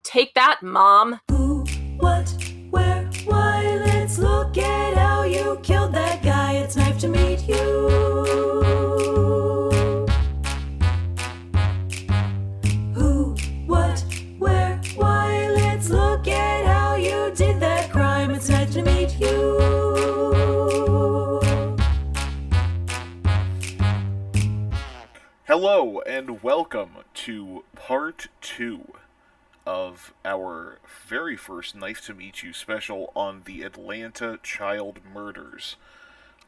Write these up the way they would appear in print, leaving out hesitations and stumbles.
Take that, Mom. Who, what, where, why? Let's look at how you killed that guy. It's Knife to Meet You. Who, what, where, why? Let's look at how you did that crime. It's Knife to Meet You. Hello and welcome to part 2 of our very first Knife to Meet You special on the Atlanta child murders.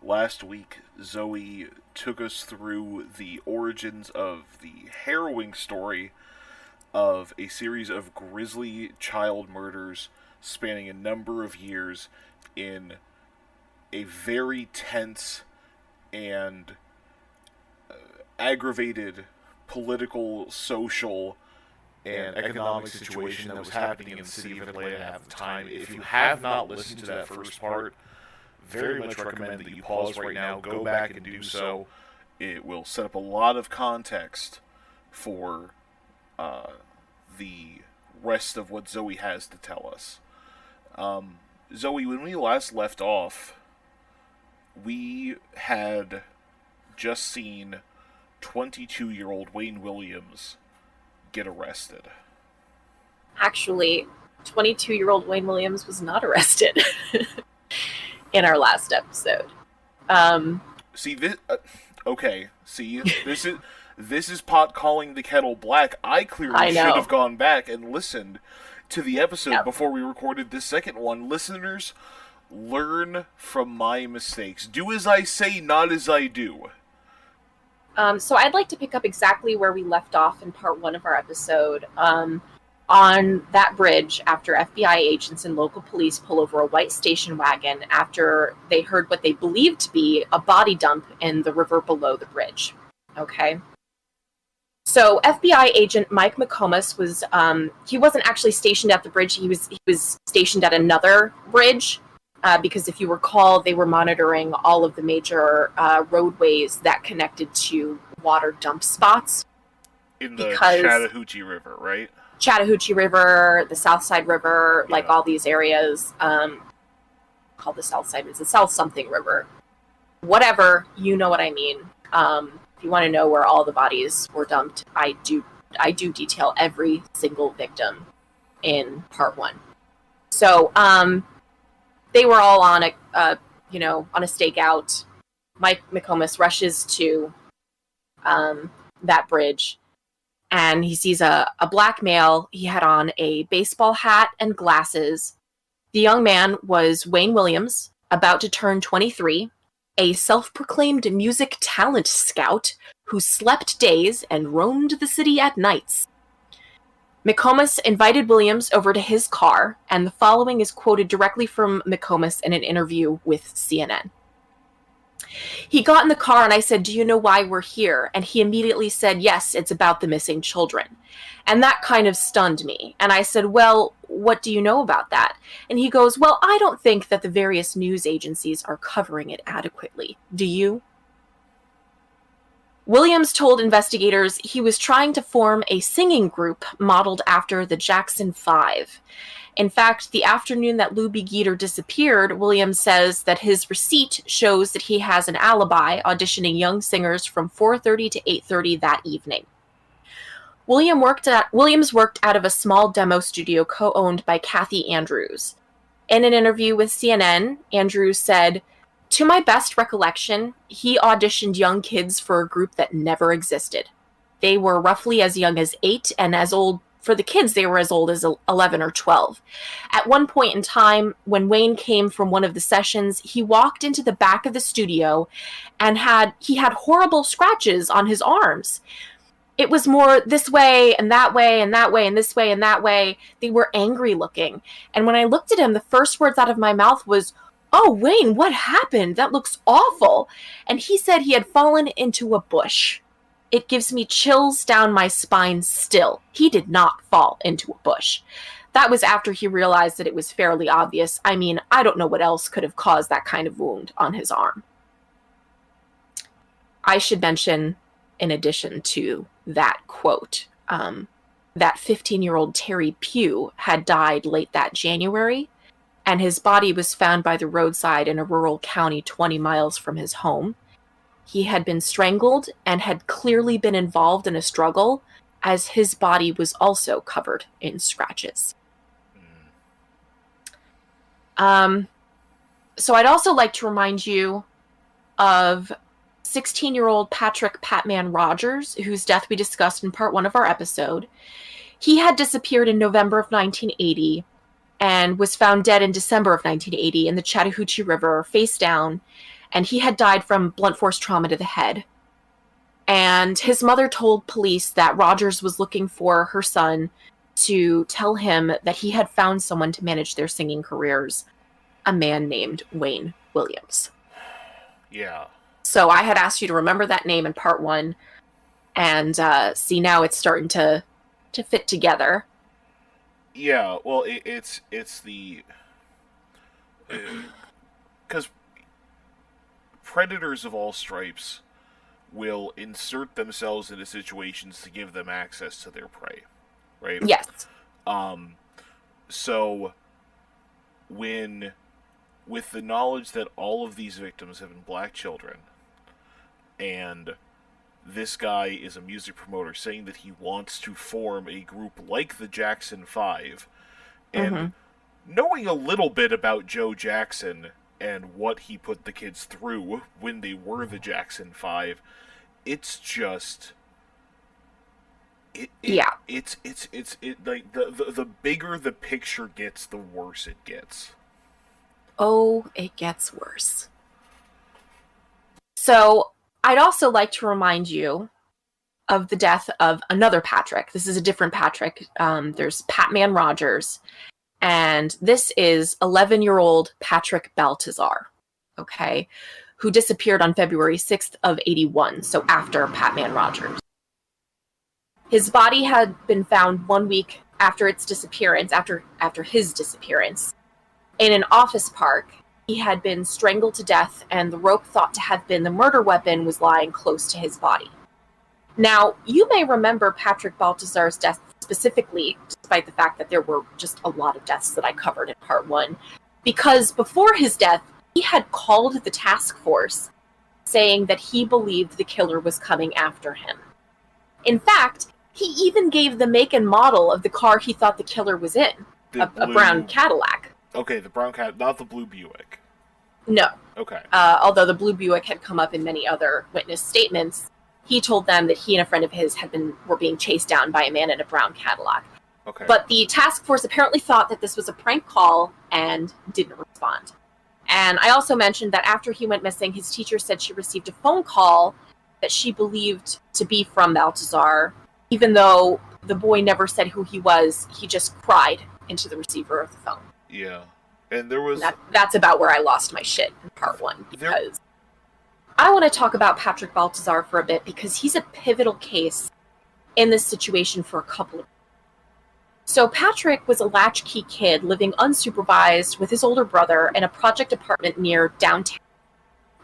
Last week, Zoe took us through the origins of the harrowing story of a series of grisly child murders spanning a number of years in a very tense and aggravated political, social, and economic situation that was happening in the city of Atlanta at the time. If you have not listened to that first part, very much recommend that you pause right now, go back and do so. It will set up a lot of context for the rest of what Zoe has to tell us. Zoe, when we last left off, we had just seen 22-year-old Wayne Williams get arrested. Actually, 22-year-old Wayne Williams was not arrested in our last episode. See this? Okay. See, this is pot calling the kettle black. I clearly should have gone back and listened to the episode before we recorded this second one. Listeners, learn from my mistakes. Do as I say, not as I do. So I'd like to pick up exactly where we left off in part 1 of our episode, on that bridge after FBI agents and local police pull over a white station wagon after they heard what they believed to be a body dump in the river below the bridge. Okay? So FBI agent Mike McComas was, he wasn't actually stationed at the bridge, he was stationed at another bridge. Because if you recall, they were monitoring all of the major roadways that connected to water dump spots. In the Chattahoochee River, right? Chattahoochee River, the Southside River, like all these areas. Called the Southside, it's the South something River. Whatever, you know what I mean. If you want to know where all the bodies were dumped, I do detail every single victim in part 1. So, they were all on a stakeout. Mike McComas rushes to that bridge, and he sees a black male. He had on a baseball hat and glasses. The young man was Wayne Williams, about to turn 23, a self-proclaimed music talent scout who slept days and roamed the city at nights. McComas invited Williams over to his car, and the following is quoted directly from McComas in an interview with CNN. He got in the car and I said, "Do you know why we're here?" And he immediately said, "Yes, it's about the missing children." And that kind of stunned me. And I said, "Well, what do you know about that?" And he goes, "Well, I don't think that the various news agencies are covering it adequately. Do you?" Williams told investigators he was trying to form a singing group modeled after the Jackson 5. In fact, the afternoon that Lou Begeter disappeared, Williams says that his receipt shows that he has an alibi auditioning young singers from 4:30 to 8:30 that evening. Williams worked out of a small demo studio co-owned by Kathy Andrews. In an interview with CNN, Andrews said, "To my best recollection, he auditioned young kids for a group that never existed. They were roughly as young as 8, and as old, for the kids, they were as old as 11 or 12. At one point in time, when Wayne came from one of the sessions, he walked into the back of the studio and he had horrible scratches on his arms. It was more this way and that way and that way and this way and that way. They were angry looking. And when I looked at him, the first words out of my mouth was, 'Oh, Wayne, what happened? That looks awful.' And he said he had fallen into a bush. It gives me chills down my spine still. He did not fall into a bush. That was after he realized that it was fairly obvious. I mean, I don't know what else could have caused that kind of wound on his arm." I should mention, in addition to that quote, that 15-year-old Terry Pugh had died late that January, and his body was found by the roadside in a rural county 20 miles from his home. He had been strangled and had clearly been involved in a struggle, as his body was also covered in scratches. So I'd also like to remind you of 16-year-old Patrick Patman Rogers, whose death we discussed in part 1 of our episode. He had disappeared in November of 1980 and was found dead in December of 1980 in the Chattahoochee River, face down, and he had died from blunt force trauma to the head. And his mother told police that Rogers was looking for her son to tell him that he had found someone to manage their singing careers, a man named Wayne Williams. Yeah. So I had asked you to remember that name in part 1, and see, now it's starting to fit together. Yeah, well, it's the... Because predators of all stripes will insert themselves into situations to give them access to their prey, right? Yes. So, with the knowledge that all of these victims have been black children, and this guy is a music promoter saying that he wants to form a group like the Jackson 5, and knowing a little bit about Joe Jackson and what he put the kids through when they were the Jackson 5, it's just... It's like the bigger the picture gets, the worse it gets. Oh, it gets worse. So, I'd also like to remind you of the death of another Patrick. This is a different Patrick. There's Patman Rogers, and this is 11-year-old Patrick Baltazar, okay, who disappeared on February 6th of 81, so after Patman Rogers. His body had been found 1 week after its disappearance, after his disappearance, in an office park. He had been strangled to death, and the rope thought to have been the murder weapon was lying close to his body. Now, you may remember Patrick Baltazar's death specifically, despite the fact that there were just a lot of deaths that I covered in part 1, because before his death, he had called the task force, saying that he believed the killer was coming after him. In fact, he even gave the make and model of the car he thought the killer was in, a brown Cadillac. Okay, the brown cat, not the blue Buick. No. Okay. Although the blue Buick had come up in many other witness statements, he told them that he and a friend of his were being chased down by a man in a brown Cadillac. Okay. But the task force apparently thought that this was a prank call and didn't respond. And I also mentioned that after he went missing, his teacher said she received a phone call that she believed to be from Baltazar, even though the boy never said who he was. He just cried into the receiver of the phone. Yeah. And there was... That's about where I lost my shit in part 1, because I want to talk about Patrick Baltazar for a bit, because he's a pivotal case in this situation for a couple of reasons. So Patrick was a latchkey kid living unsupervised with his older brother in a project apartment near downtown.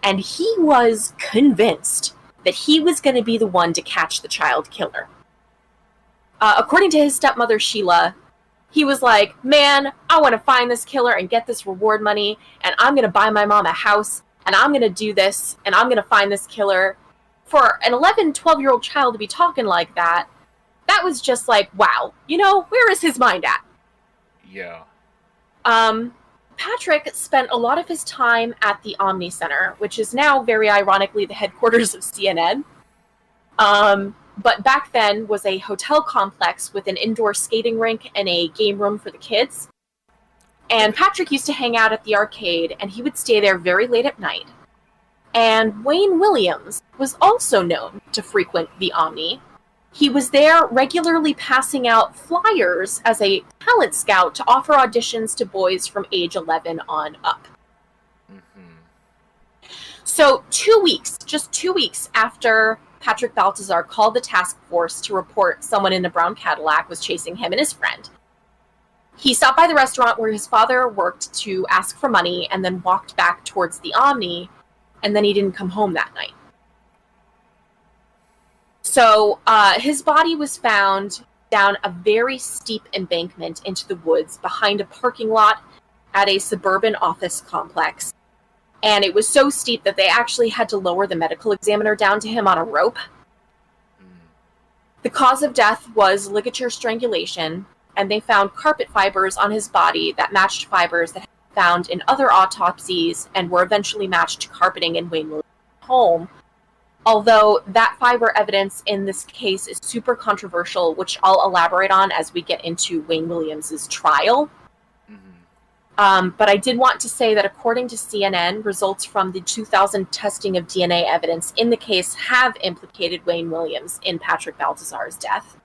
And he was convinced that he was going to be the one to catch the child killer. According to his stepmother, Sheila, he was like, man, I want to find this killer and get this reward money, and I'm going to buy my mom a house, and I'm going to do this, and I'm going to find this killer. For an 11, 12-year-old child to be talking like that, that was just like, wow, where is his mind at? Yeah. Patrick spent a lot of his time at the Omni Center, which is now, very ironically, the headquarters of CNN. But back then was a hotel complex with an indoor skating rink and a game room for the kids. And Patrick used to hang out at the arcade, and he would stay there very late at night. And Wayne Williams was also known to frequent the Omni. He was there regularly passing out flyers as a talent scout to offer auditions to boys from age 11 on up. So just 2 weeks after Patrick Baltazar called the task force to report someone in a brown Cadillac was chasing him and his friend, he stopped by the restaurant where his father worked to ask for money, and then walked back towards the Omni, and then he didn't come home that night. So his body was found down a very steep embankment into the woods behind a parking lot at a suburban office complex. And it was so steep that they actually had to lower the medical examiner down to him on a rope. The cause of death was ligature strangulation, and they found carpet fibers on his body that matched fibers that had been found in other autopsies and were eventually matched to carpeting in Wayne Williams' home. Although that fiber evidence in this case is super controversial, which I'll elaborate on as we get into Wayne Williams' trial. But I did want to say that according to CNN, results from the 2000 testing of DNA evidence in the case have implicated Wayne Williams in Patrick Baltazar's death.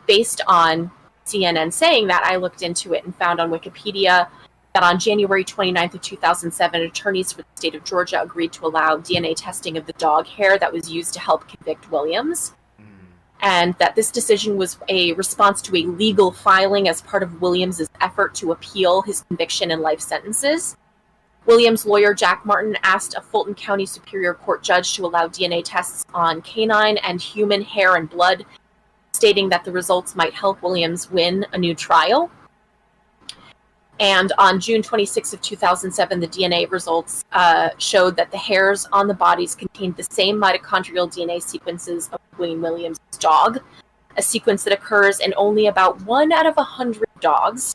Based on CNN saying that, I looked into it and found on Wikipedia that on January 29th of 2007, attorneys for the state of Georgia agreed to allow DNA testing of the dog hair that was used to help convict Williams. And that this decision was a response to a legal filing as part of Williams' effort to appeal his conviction and life sentences. Williams' lawyer, Jack Martin, asked a Fulton County Superior Court judge to allow DNA tests on canine and human hair and blood, stating that the results might help Williams win a new trial. And on June 26th of 2007, the DNA results showed that the hairs on the bodies contained the same mitochondrial DNA sequences of Wayne Williams' dog, a sequence that occurs in only about 1 out of 100 dogs.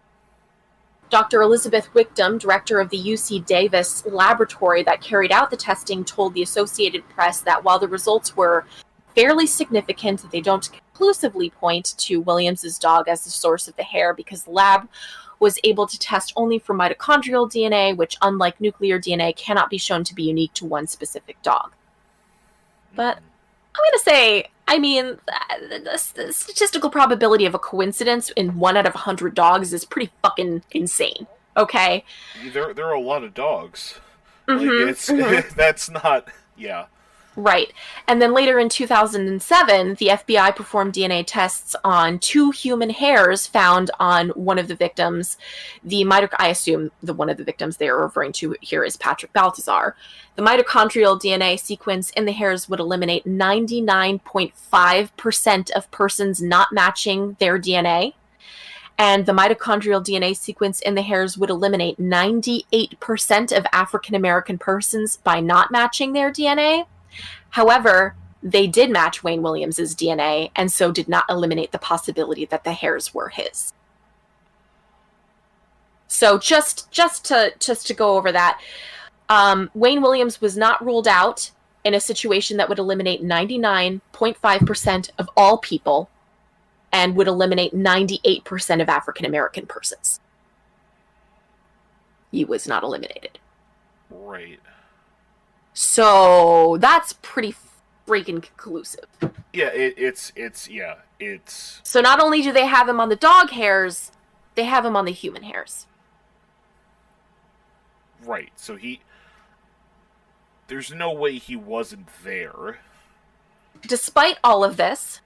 Dr. Elizabeth Wickham, director of the UC Davis laboratory that carried out the testing, told the Associated Press that while the results were fairly significant, they don't conclusively point to Williams' dog as the source of the hair because the lab was able to test only for mitochondrial DNA, which, unlike nuclear DNA, cannot be shown to be unique to one specific dog. But I'm going to say, I mean, the statistical probability of a coincidence in 1 out of 100 dogs is pretty fucking insane, okay? There are a lot of dogs. That's not, yeah. Right. And then later in 2007, the FBI performed DNA tests on 2 human hairs found on one of the victims. I assume the one of the victims they are referring to here is Patrick Baltazar. The mitochondrial DNA sequence in the hairs would eliminate 99.5% of persons not matching their DNA. And the mitochondrial DNA sequence in the hairs would eliminate 98% of African American persons by not matching their DNA. However, they did match Wayne Williams' DNA, and so did not eliminate the possibility that the hairs were his. So just to go over that, Wayne Williams was not ruled out in a situation that would eliminate 99.5% of all people and would eliminate 98% of African American persons. He was not eliminated. Right. So that's pretty freaking conclusive. Yeah, it's. So not only do they have him on the dog hairs, they have him on the human hairs. Right. So there's no way he wasn't there. Despite all of this,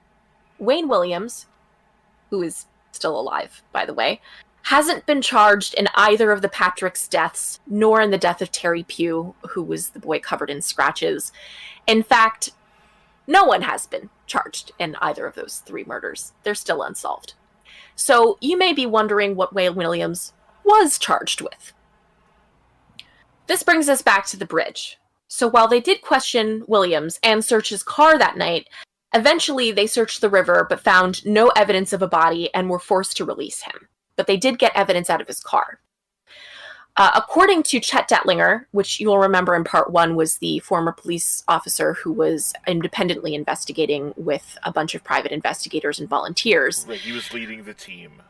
Wayne Williams, who is still alive, by the way, hasn't been charged in either of the Patrick's deaths, nor in the death of Terry Pugh, who was the boy covered in scratches. In fact, no one has been charged in either of those 3 murders. They're still unsolved. So you may be wondering what Wayne Williams was charged with. This brings us back to the bridge. So while they did question Williams and search his car that night, eventually they searched the river but found no evidence of a body and were forced to release him. But they did get evidence out of his car. According to Chet Detlinger, which you'll remember in part 1 was the former police officer who was independently investigating with a bunch of private investigators and volunteers. Right, he was leading the team.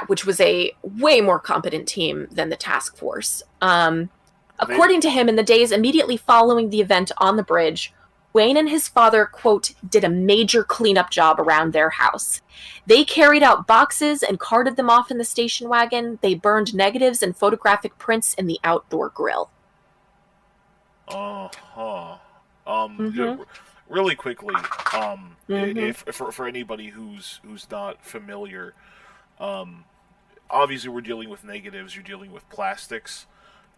Which was a way more competent team than the task force. According to him, in the days immediately following the event on the bridge, Wayne and his father, quote, did a major cleanup job around their house. They carried out boxes and carted them off in the station wagon. They burned negatives and photographic prints in the outdoor grill. Really quickly, if for anybody who's not familiar, obviously we're dealing with negatives. You're dealing with plastics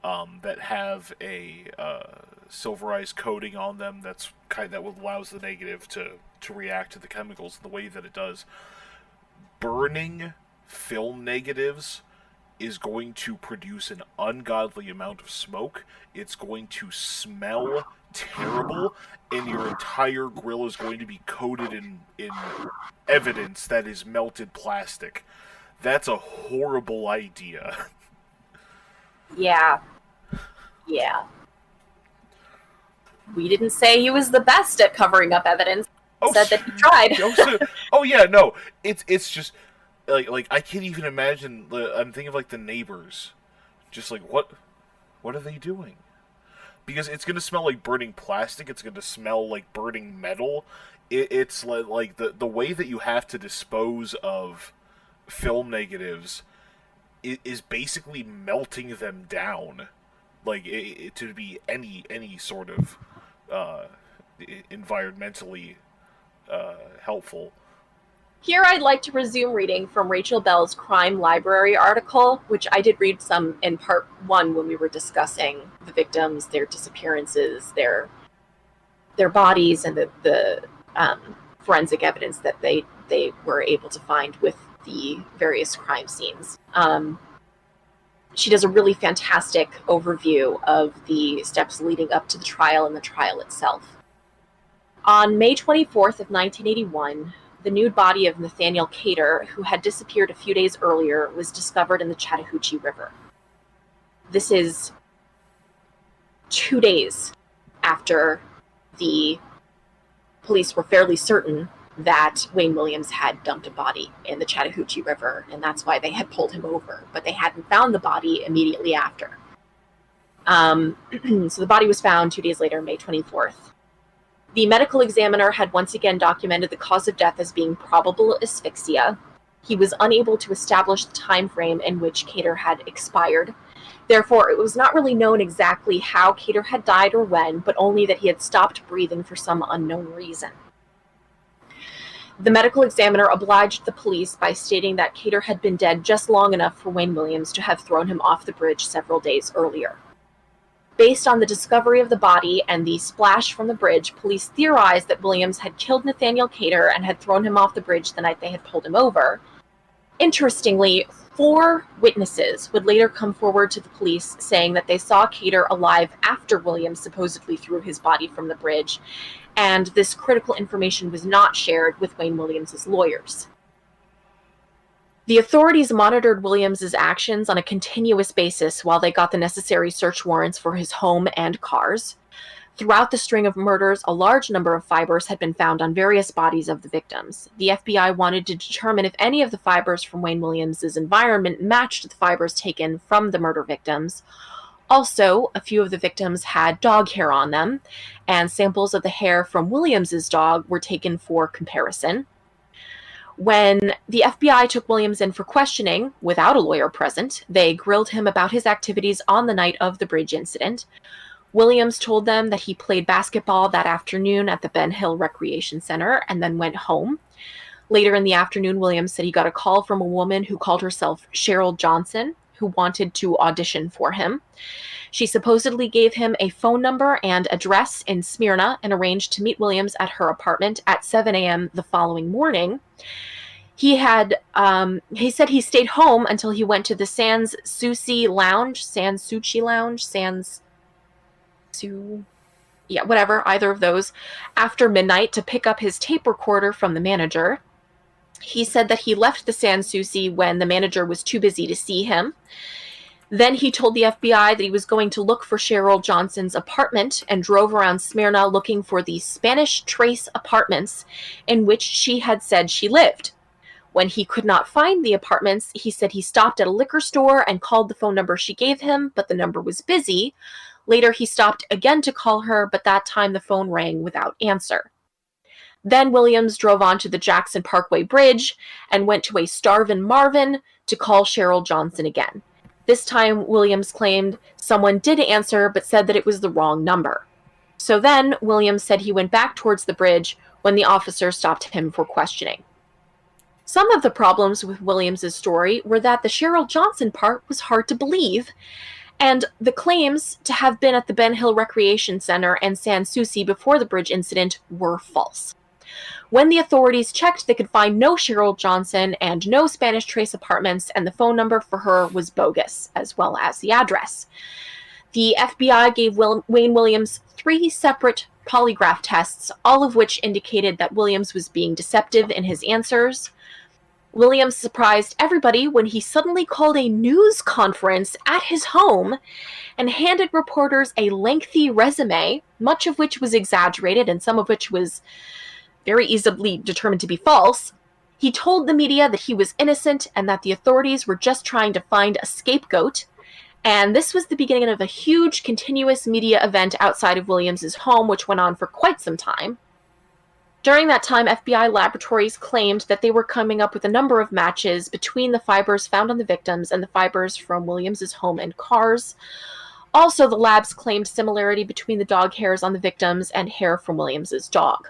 that have a silverized coating on them. That allows the negative to to react to the chemicals the way that it does. Burning film negatives is going to produce an ungodly amount of smoke. It's going to smell terrible, and your entire grill is going to be coated in evidence that is melted plastic. That's a horrible idea. Yeah. We didn't say he was the best at covering up evidence. Said that he tried. Oh yeah, no. It's just like I can't even imagine. I'm thinking of like the neighbors, just like what are they doing? Because it's gonna smell like burning plastic. It's gonna smell like burning metal. It's like the way that you have to dispose of film negatives is basically melting them down, like to be any sort of environmentally helpful. Here I'd like to resume reading from Rachel Bell's Crime Library article, which I did read some in part 1 when we were discussing the victims, their disappearances, their bodies, and the forensic evidence that they were able to find with the various crime scenes. She does a really fantastic overview of the steps leading up to the trial and the trial itself. On May 24th of 1981, the nude body of Nathaniel Cater, who had disappeared a few days earlier, was discovered in the Chattahoochee River. This is 2 days after the police were fairly certain that Wayne Williams had dumped a body in the Chattahoochee River, and that's why they had pulled him over, but they hadn't found the body immediately after. So the body was found 2 days later, May 24th. The medical examiner had once again documented the cause of death as being probable asphyxia. He was unable to establish the time frame in which Cater had expired. Therefore, it was not really known exactly how Cater had died or when, but only that he had stopped breathing for some unknown reason. The medical examiner obliged the police by stating that Cater had been dead just long enough for Wayne Williams to have thrown him off the bridge several days earlier. Based on the discovery of the body and the splash from the bridge, police theorized that Williams had killed Nathaniel Cater and had thrown him off the bridge the night they had pulled him over. Interestingly, 4 witnesses would later come forward to the police saying that they saw Cater alive after Williams supposedly threw his body from the bridge, and this critical information was not shared with Wayne Williams' lawyers. The authorities monitored Williams' actions on a continuous basis while they got the necessary search warrants for his home and cars. Throughout the string of murders, a large number of fibers had been found on various bodies of the victims. The FBI wanted to determine if any of the fibers from Wayne Williams' environment matched the fibers taken from the murder victims. Also, a few of the victims had dog hair on them, and samples of the hair from Williams' dog were taken for comparison. When the FBI took Williams in for questioning, without a lawyer present, they grilled him about his activities on the night of the bridge incident. Williams told them that he played basketball that afternoon at the Ben Hill Recreation Center and then went home. Later in the afternoon, Williams said he got a call from a woman who called herself Cheryl Johnson, who wanted to audition for him. She supposedly gave him a phone number and address in Smyrna and arranged to meet Williams at her apartment at 7 a.m. the following morning. He said he stayed home until he went to the Sans Souci Lounge, either of those, after midnight to pick up his tape recorder from the manager. He said that he left the Sans Souci when the manager was too busy to see him. Then he told the FBI that he was going to look for Cheryl Johnson's apartment and drove around Smyrna looking for the Spanish Trace apartments in which she had said she lived. When he could not find the apartments, he said he stopped at a liquor store and called the phone number she gave him, but the number was busy. Later, he stopped again to call her, but that time the phone rang without answer. Then Williams drove onto the Jackson Parkway Bridge and went to a Starvin' Marvin to call Cheryl Johnson again. This time, Williams claimed someone did answer, but said that it was the wrong number. So then, Williams said he went back towards the bridge when the officer stopped him for questioning. Some of the problems with Williams' story were that the Cheryl Johnson part was hard to believe, and the claims to have been at the Ben Hill Recreation Center and Sans Souci before the bridge incident were false. When the authorities checked, they could find no Cheryl Johnson and no Spanish Trace apartments, and the phone number for her was bogus, as well as the address. The FBI gave Wayne Williams 3 separate polygraph tests, all of which indicated that Williams was being deceptive in his answers. Williams surprised everybody when he suddenly called a news conference at his home and handed reporters a lengthy resume, much of which was exaggerated and some of which was very easily determined to be false. He told the media that he was innocent and that the authorities were just trying to find a scapegoat. And this was the beginning of a huge continuous media event outside of Williams's home, which went on for quite some time. During that time, FBI laboratories claimed that they were coming up with a number of matches between the fibers found on the victims and the fibers from Williams's home and cars. Also, the labs claimed similarity between the dog hairs on the victims and hair from Williams's dog.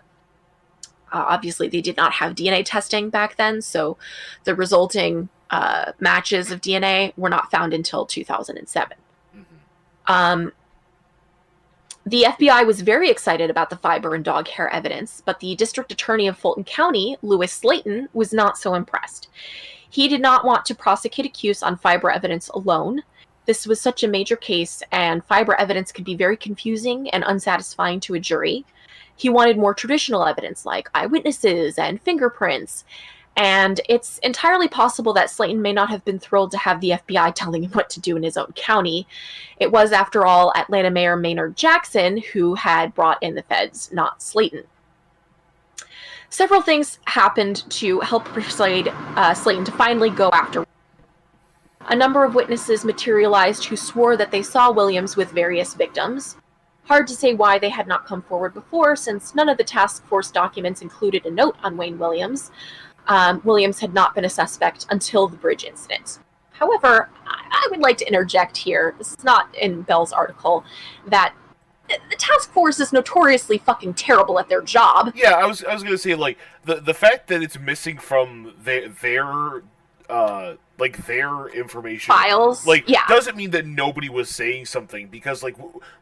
Obviously, they did not have DNA testing back then, so the resulting matches of DNA were not found until 2007. The FBI was very excited about the fiber and dog hair evidence, but the district attorney of Fulton County, Lewis Slayton, was not so impressed. He did not want to prosecute a case on fiber evidence alone. This was such a major case, and fiber evidence could be very confusing and unsatisfying to a jury. He wanted more traditional evidence like eyewitnesses and fingerprints. And it's entirely possible that Slayton may not have been thrilled to have the FBI telling him what to do in his own county. It was, after all, Atlanta Mayor Maynard Jackson who had brought in the feds, not Slayton. Several things happened to help persuade Slayton to finally go after. A number of witnesses materialized who swore that they saw Williams with various victims. Hard to say why they had not come forward before, since none of the task force documents included a note on Wayne Williams. Williams had not been a suspect until the bridge incident. However, I would like to interject here, this is not in Bell's article, that the task force is notoriously fucking terrible at their job. Yeah, I was gonna say, like, the fact that it's missing from their information files, doesn't mean that nobody was saying something, because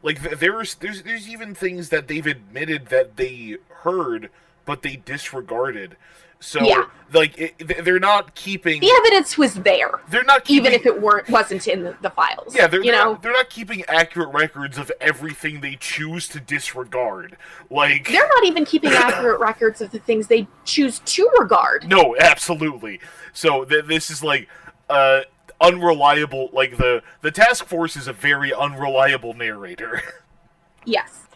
there's even things that they've admitted that they heard but they disregarded. So, they're not keeping... The evidence was there. They're not keeping... Even if it wasn't in the files. Yeah, they're not keeping accurate records of everything they choose to disregard. Like... They're not even keeping accurate records of the things they choose to regard. No, absolutely. So, this is, unreliable... the task force is a very unreliable narrator. Yes.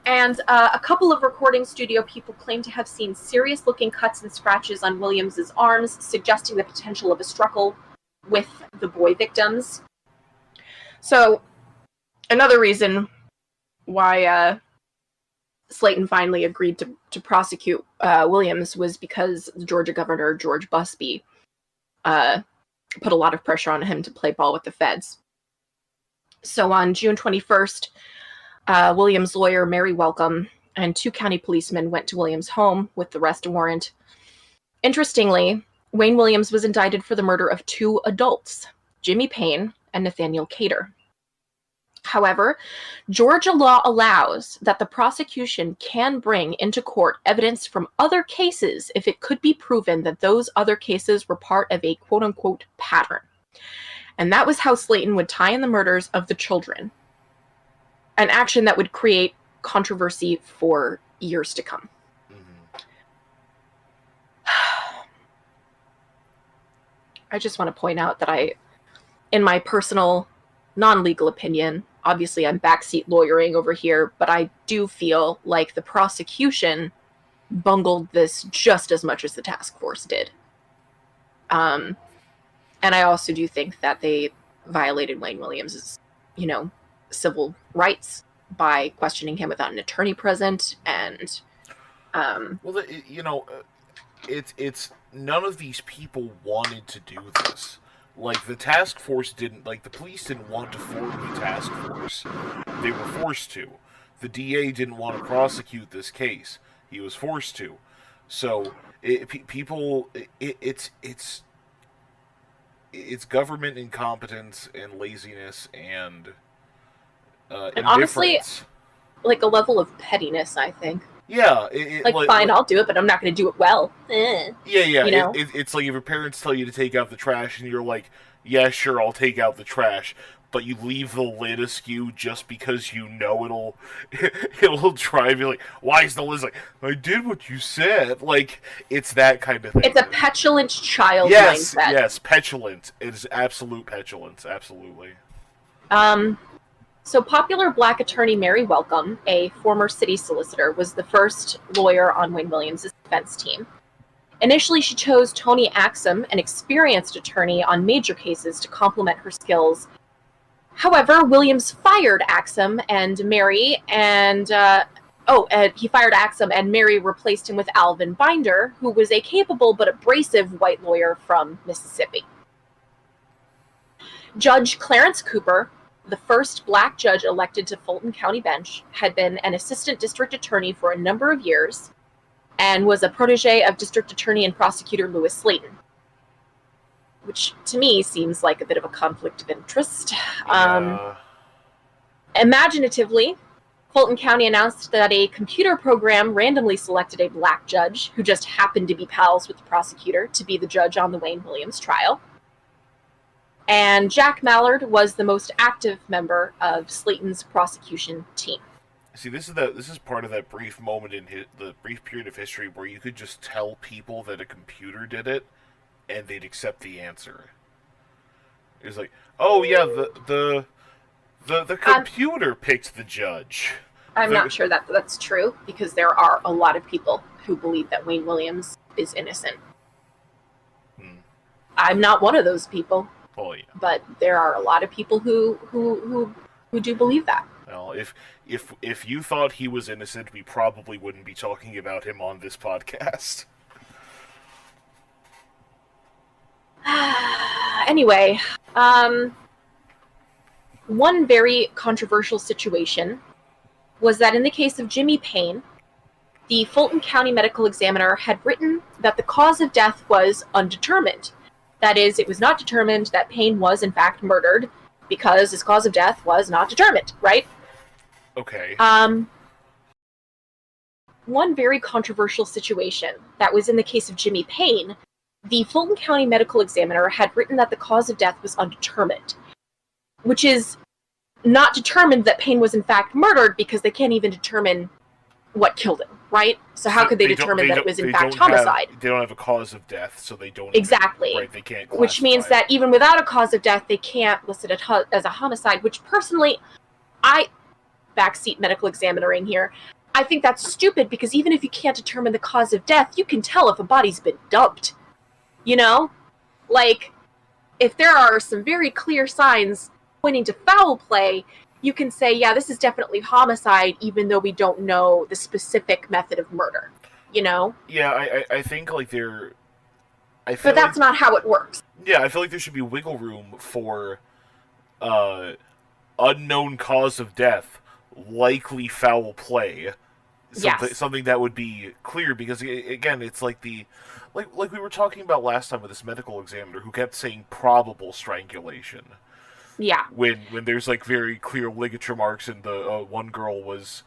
And a couple of recording studio people claim to have seen serious-looking cuts and scratches on Williams's arms, suggesting the potential of a struggle with the boy victims. So, another reason why Slayton finally agreed to prosecute Williams was because the Georgia governor, George Busby, put a lot of pressure on him to play ball with the feds. So on June 21st, Williams' lawyer, Mary Welcome, and 2 county policemen went to Williams' home with the arrest warrant. Interestingly, Wayne Williams was indicted for the murder of 2 adults, Jimmy Payne and Nathaniel Cater. However, Georgia law allows that the prosecution can bring into court evidence from other cases if it could be proven that those other cases were part of a quote-unquote pattern. And that was how Slayton would tie in the murders of the children. An action that would create controversy for years to come. Mm-hmm. I just want to point out that in my personal, non-legal opinion, obviously I'm backseat lawyering over here, but I do feel like the prosecution bungled this just as much as the task force did. And I also do think that they violated Wayne Williams's, civil rights by questioning him without an attorney present, and it's none of these people wanted to do this. Like, the task force didn't, the police didn't want to form the task force. They were forced to. The DA didn't want to prosecute this case. He was forced to. So, it's government incompetence and laziness and honestly, a level of pettiness, I think. Yeah, fine, I'll do it, but I'm not going to do it well. Yeah. You know? It's like if your parents tell you to take out the trash, and you're like, yeah, sure, I'll take out the trash, but you leave the lid askew just because you know it'll drive you like, why is the lid like, I did what you said? Like, it's that kind of thing. It's a petulant child mindset. Yes, petulant. It is absolute petulance, absolutely. So popular black attorney Mary Welcome, a former city solicitor, was the first lawyer on Wayne Williams' defense team. Initially, she chose Tony Axum, an experienced attorney on major cases, to complement her skills. However, Williams fired Axum and Mary, and he fired Axum, and Mary replaced him with Alvin Binder, who was a capable but abrasive white lawyer from Mississippi. Judge Clarence Cooper, the first black judge elected to Fulton County Bench, had been an assistant district attorney for a number of years and was a protege of district attorney and prosecutor Lewis Slayton, which to me seems like a bit of a conflict of interest. Imaginatively, Fulton County announced that a computer program randomly selected a black judge who just happened to be pals with the prosecutor to be the judge on the Wayne Williams trial. And Jack Mallard was the most active member of Slayton's prosecution team. See, this is part of that brief moment in the brief period of history where you could just tell people that a computer did it, and they'd accept the answer. It's like, oh yeah, the computer picked the judge. I'm not sure that that's true, because there are a lot of people who believe that Wayne Williams is innocent. I'm not one of those people. Oh yeah. But there are a lot of people who do believe that. Well, if you thought he was innocent, we probably wouldn't be talking about him on this podcast. Anyway, one very controversial situation was that in the case of Jimmy Payne, the Fulton County Medical Examiner had written that the cause of death was undetermined. That is, it was not determined that Payne was in fact murdered because his cause of death was not determined, right? Okay. One very controversial situation that was in the case of Jimmy Payne, the Fulton County Medical Examiner had written that the cause of death was undetermined, which is not determined that Payne was in fact murdered because they can't even determine what killed him, right? So how could they determine that it was in fact homicide? They don't have a cause of death, so they don't... Exactly. Right, they can't classify. Which means that even without a cause of death, they can't list it as a homicide, which personally, backseat medical examining here, I think that's stupid, because even if you can't determine the cause of death, you can tell if a body's been dumped. You know? Like, if there are some very clear signs pointing to foul play, you can say, yeah, this is definitely homicide, even though we don't know the specific method of murder. You know? Yeah, I think, like, but that's not how it works. Yeah, I feel like there should be wiggle room for unknown cause of death, likely foul play. Something that would be clear, because, again, it's like like we were talking about last time with this medical examiner who kept saying probable strangulation. Yeah. When there's, like, very clear ligature marks, and the one girl was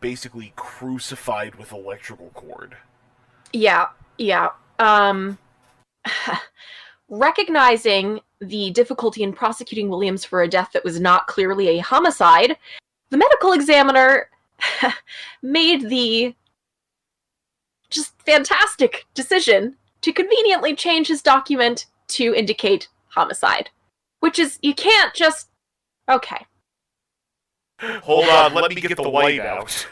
basically crucified with electrical cord. Yeah. Recognizing the difficulty in prosecuting Williams for a death that was not clearly a homicide, the medical examiner made the just fantastic decision to conveniently change his document to indicate homicide. Which is, you can't just... Okay. Hold on, let me get the white out.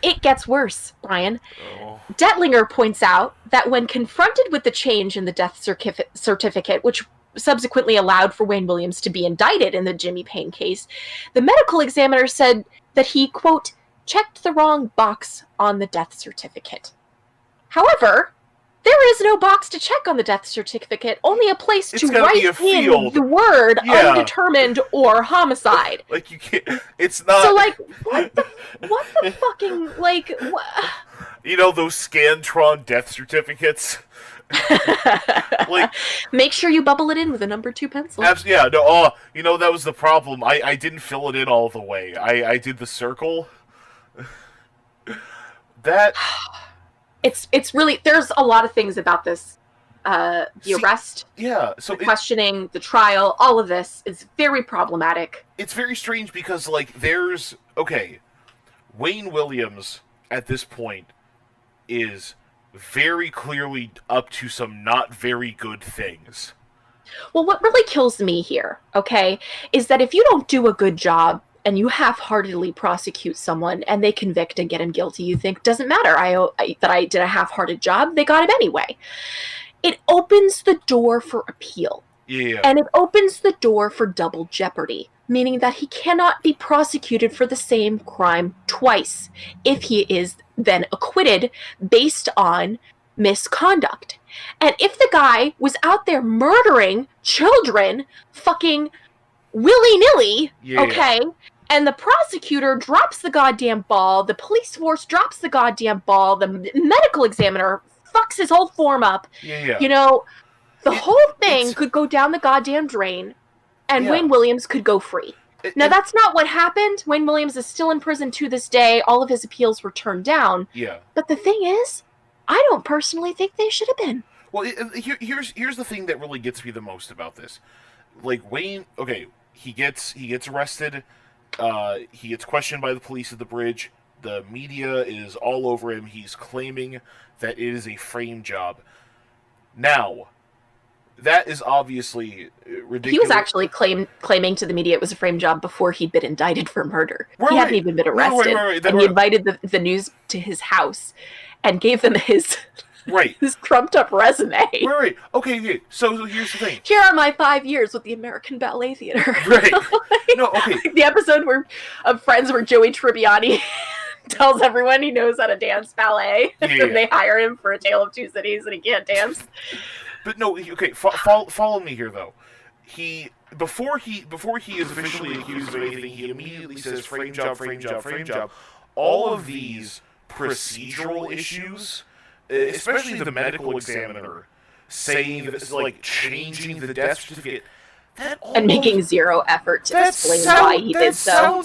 It gets worse, Brian. Oh. Detlinger points out that when confronted with the change in the death certificate, which subsequently allowed for Wayne Williams to be indicted in the Jimmy Payne case, the medical examiner said that he, quote, checked the wrong box on the death certificate. However, there is no box to check on the death certificate, only a place to write in the word undetermined or homicide. Like, you can't... It's not... So, like, what the fucking, like... What? You know those Scantron death certificates? Like, make sure you bubble it in with a number 2 pencil. Yeah, no, you know, that was the problem. I didn't fill it in all the way. I did the circle. That It's really, there's a lot of things about this. The arrest, yeah. So the questioning, the trial, all of this is very problematic. It's very strange because, like, Wayne Williams at this point is very clearly up to some not very good things. Well, what really kills me here, okay, is that if you don't do a good job and you half-heartedly prosecute someone and they convict and get him guilty, you think, doesn't matter that I did a half-hearted job, they got him anyway. It opens the door for appeal. Yeah. And it opens the door for double jeopardy, meaning that he cannot be prosecuted for the same crime twice if he is then acquitted based on misconduct. And if the guy was out there murdering children fucking willy-nilly, okay, and the prosecutor drops the goddamn ball, the police force drops the goddamn ball, the medical examiner fucks his whole form up, you know, the whole thing could go down the goddamn drain, and Wayne Williams could go free. Now, that's not what happened. Wayne Williams is still in prison to this day. All of his appeals were turned down. Yeah. But the thing is, I don't personally think they should have been. Well, here's the thing that really gets me the most about this. Like, Wayne, okay, he gets arrested. He gets questioned by the police at the bridge. The media is all over him. He's claiming that it is a frame job. Now, that is obviously ridiculous. He was actually claiming to the media it was a frame job before he'd been indicted for murder. He hadn't even been arrested. And he invited the news to his house and gave them his crumped up resume. Right. Okay. So here's the thing. Here are my 5 years with the American Ballet Theater. Right. No, okay. The episode of Friends where Joey Tribbiani tells everyone he knows how to dance ballet. And they hire him for A Tale of Two Cities and he can't dance. But no, okay, follow me here, though. Before he is officially accused of anything, he immediately says frame job, frame job, frame job. All of these procedural issues, especially the medical examiner saying that it's like changing the death certificate, and making zero effort to explain why he did so.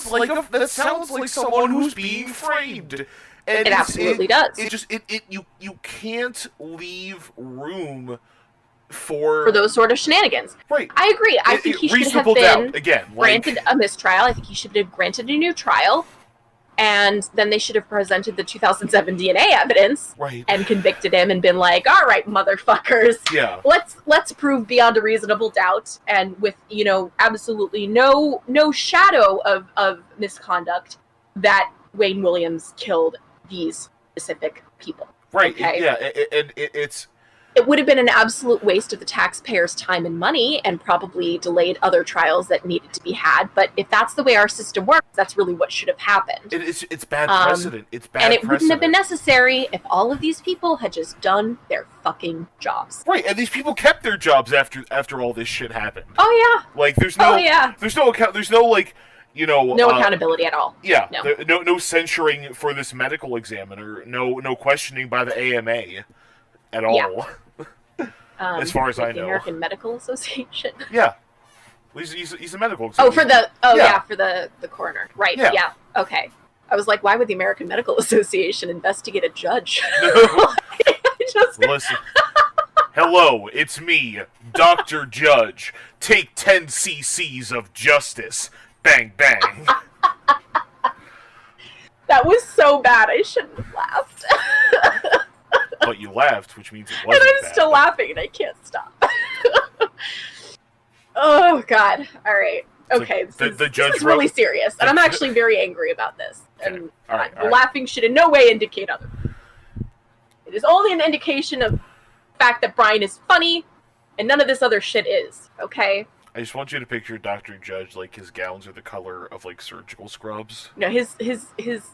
That sounds like someone who's being framed. And it absolutely does. You can't leave room for those sort of shenanigans. Right. I agree. I think he should have been granted a mistrial. I think he should have been granted a new trial. And then they should have presented the 2007 DNA evidence and convicted him and been like, all right, motherfuckers. Yeah. Let's prove beyond a reasonable doubt and with, absolutely no shadow of misconduct that Wayne Williams killed these specific people. Right. Okay? Yeah. And it would have been an absolute waste of the taxpayers' time and money and probably delayed other trials that needed to be had. But if that's the way our system works, that's really what should have happened. It's bad precedent. It's bad and it precedent. wouldn't have been necessary if all of these people had just done their fucking jobs. Right, and these people kept their jobs after all this shit happened. Oh, yeah. Like, there's no accountability at all. Yeah, no censuring for this medical examiner. No questioning by the AMA at all. Yeah. As far as I know, the American Medical Association. Yeah, he's a medical examiner. For the coroner. Right. Yeah. Okay. I was like, why would the American Medical Association investigate a judge? Listen. Hello, it's me, Dr. Judge. Take 10 cc's of justice. Bang, bang. That was so bad, I shouldn't have laughed. But you laughed, which means it wasn't and I'm still laughing, and I can't stop. Oh, God. All right. Okay, this is really serious, and I'm actually very angry about this. And all right. Laughing should in no way indicate other. It is only an indication of the fact that Brian is funny, and none of this other shit is, okay? I just want you to picture Dr. Judge, like, his gowns are the color of, like, surgical scrubs. No, his... He's wearing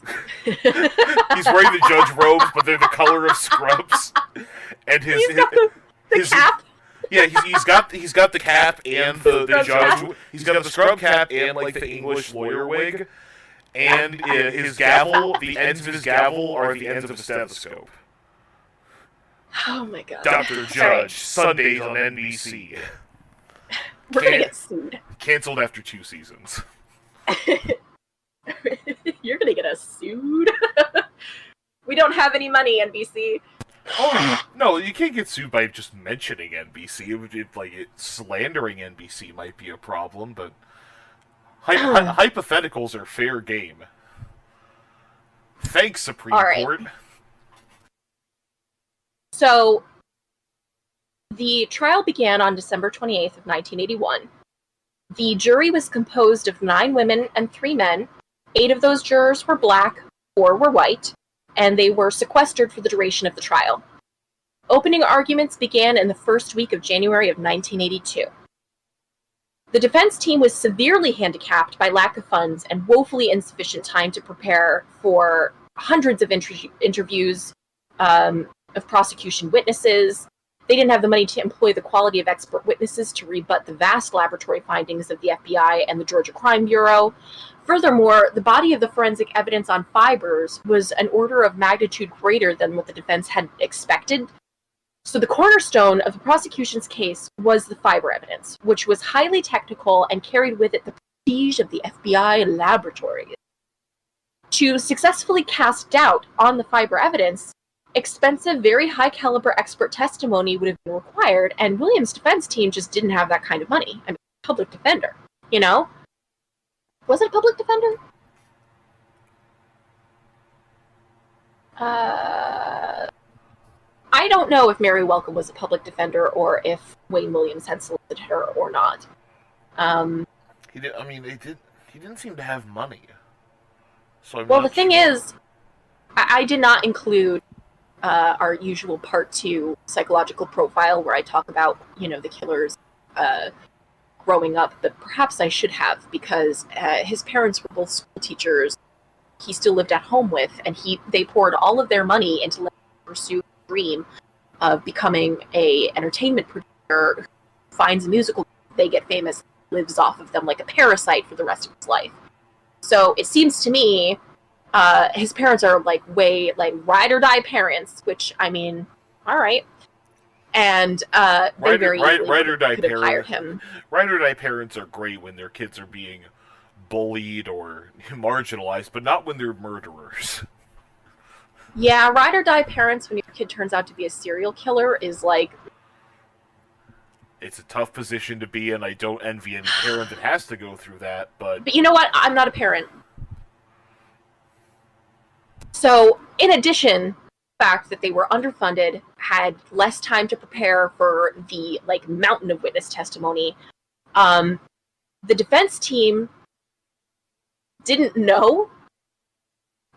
the judge robes, but they're the color of scrubs. And his cap. Yeah, he's got the cap and the judge. He's got the scrub cap and, like, the English lawyer wig. And his gavel, the ends of his gavel are the ends of a stethoscope. Oh my God. Dr. Judge, Sundays on NBC. We're gonna get sued. Canceled after 2 seasons. You're gonna get us sued. We don't have any money, NBC. Oh, no, you can't get sued by just mentioning NBC. Slandering NBC might be a problem, but hypotheticals are fair game. Thanks, Supreme Court. So, the trial began on December 28th of 1981. The jury was composed of 9 women and 3 men. 8 of those jurors were black, 4 were white, and they were sequestered for the duration of the trial. Opening arguments began in the first week of January of 1982. The defense team was severely handicapped by lack of funds and woefully insufficient time to prepare for hundreds of interviews of prosecution witnesses. They didn't have the money to employ the quality of expert witnesses to rebut the vast laboratory findings of the FBI and the Georgia Crime Bureau. Furthermore, the body of the forensic evidence on fibers was an order of magnitude greater than what the defense had expected. So the cornerstone of the prosecution's case was the fiber evidence, which was highly technical and carried with it the prestige of the FBI laboratories. To successfully cast doubt on the fiber evidence, expensive, very high-caliber expert testimony would have been required, and Williams' defense team just didn't have that kind of money. I mean, public defender, you know? Was it a public defender? I don't know if Mary Welcome was a public defender or if Wayne Williams had solicited her or not. He didn't seem to have money. So the thing is, I did not include our usual part 2 psychological profile where I talk about, the killer's growing up, but perhaps I should have, because his parents were both school teachers he still lived at home with, and they poured all of their money into letting him pursue the dream of becoming a entertainment producer who finds a musical, they get famous, lives off of them like a parasite for the rest of his life. So it seems to me his parents are way ride or die parents, which, I mean, all right. And they very easily could have hired him. Ride or die parents are great when their kids are being bullied or marginalized, but not when they're murderers. Yeah, ride or die parents when your kid turns out to be a serial killer is it's a tough position to be in. I don't envy any parent that has to go through that, but you know what? I'm not a parent. So, in addition, the fact that they were underfunded, had less time to prepare for the mountain of witness testimony, the defense team didn't know.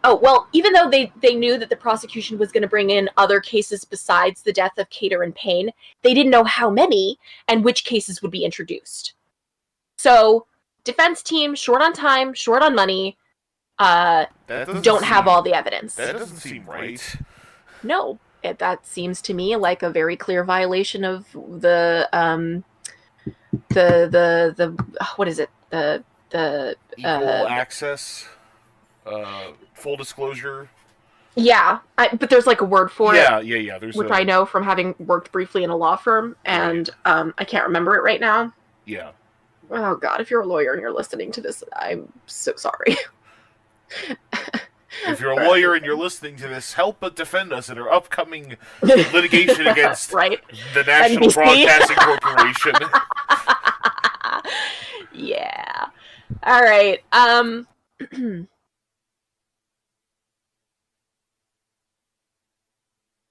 Oh, well, even though they knew that the prosecution was going to bring in other cases besides the death of Cater and Payne, they didn't know how many and which cases would be introduced. So, defense team, short on time, short on money, don't have all the evidence. That doesn't seem right. No, that seems to me like a very clear violation of the what is it? The equal access, full disclosure. Yeah, but there's a word for it. Yeah. There's which I know from having worked briefly in a law firm, and I can't remember it right now. Yeah. Oh God, if you're a lawyer and you're listening to this, I'm so sorry. If you're a lawyer and you're listening to this, help but defend us in our upcoming litigation against the National NBC. Broadcasting Corporation. Yeah. All right.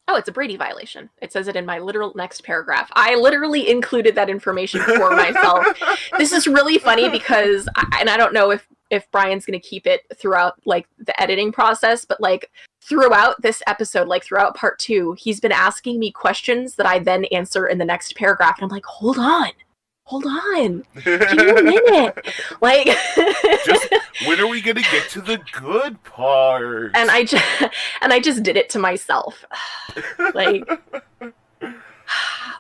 Oh, it's a Brady violation. It says it in my literal next paragraph. I literally included that information for myself. This is really funny because, and I don't know if Brian's going to keep it throughout the editing process, but throughout this episode, throughout part 2, he's been asking me questions that I then answer in the next paragraph. And I'm like, hold on. Give me a minute. Just when are we going to get to the good part? And I just did it to myself. All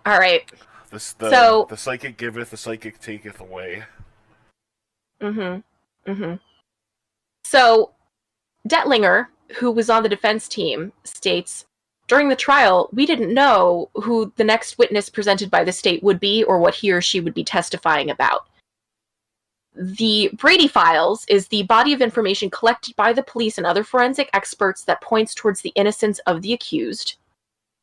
right. The psychic giveth, the psychic taketh away. So, Detlinger, who was on the defense team, states, during the trial, we didn't know who the next witness presented by the state would be or what he or she would be testifying about. The Brady Files is the body of information collected by the police and other forensic experts that points towards the innocence of the accused.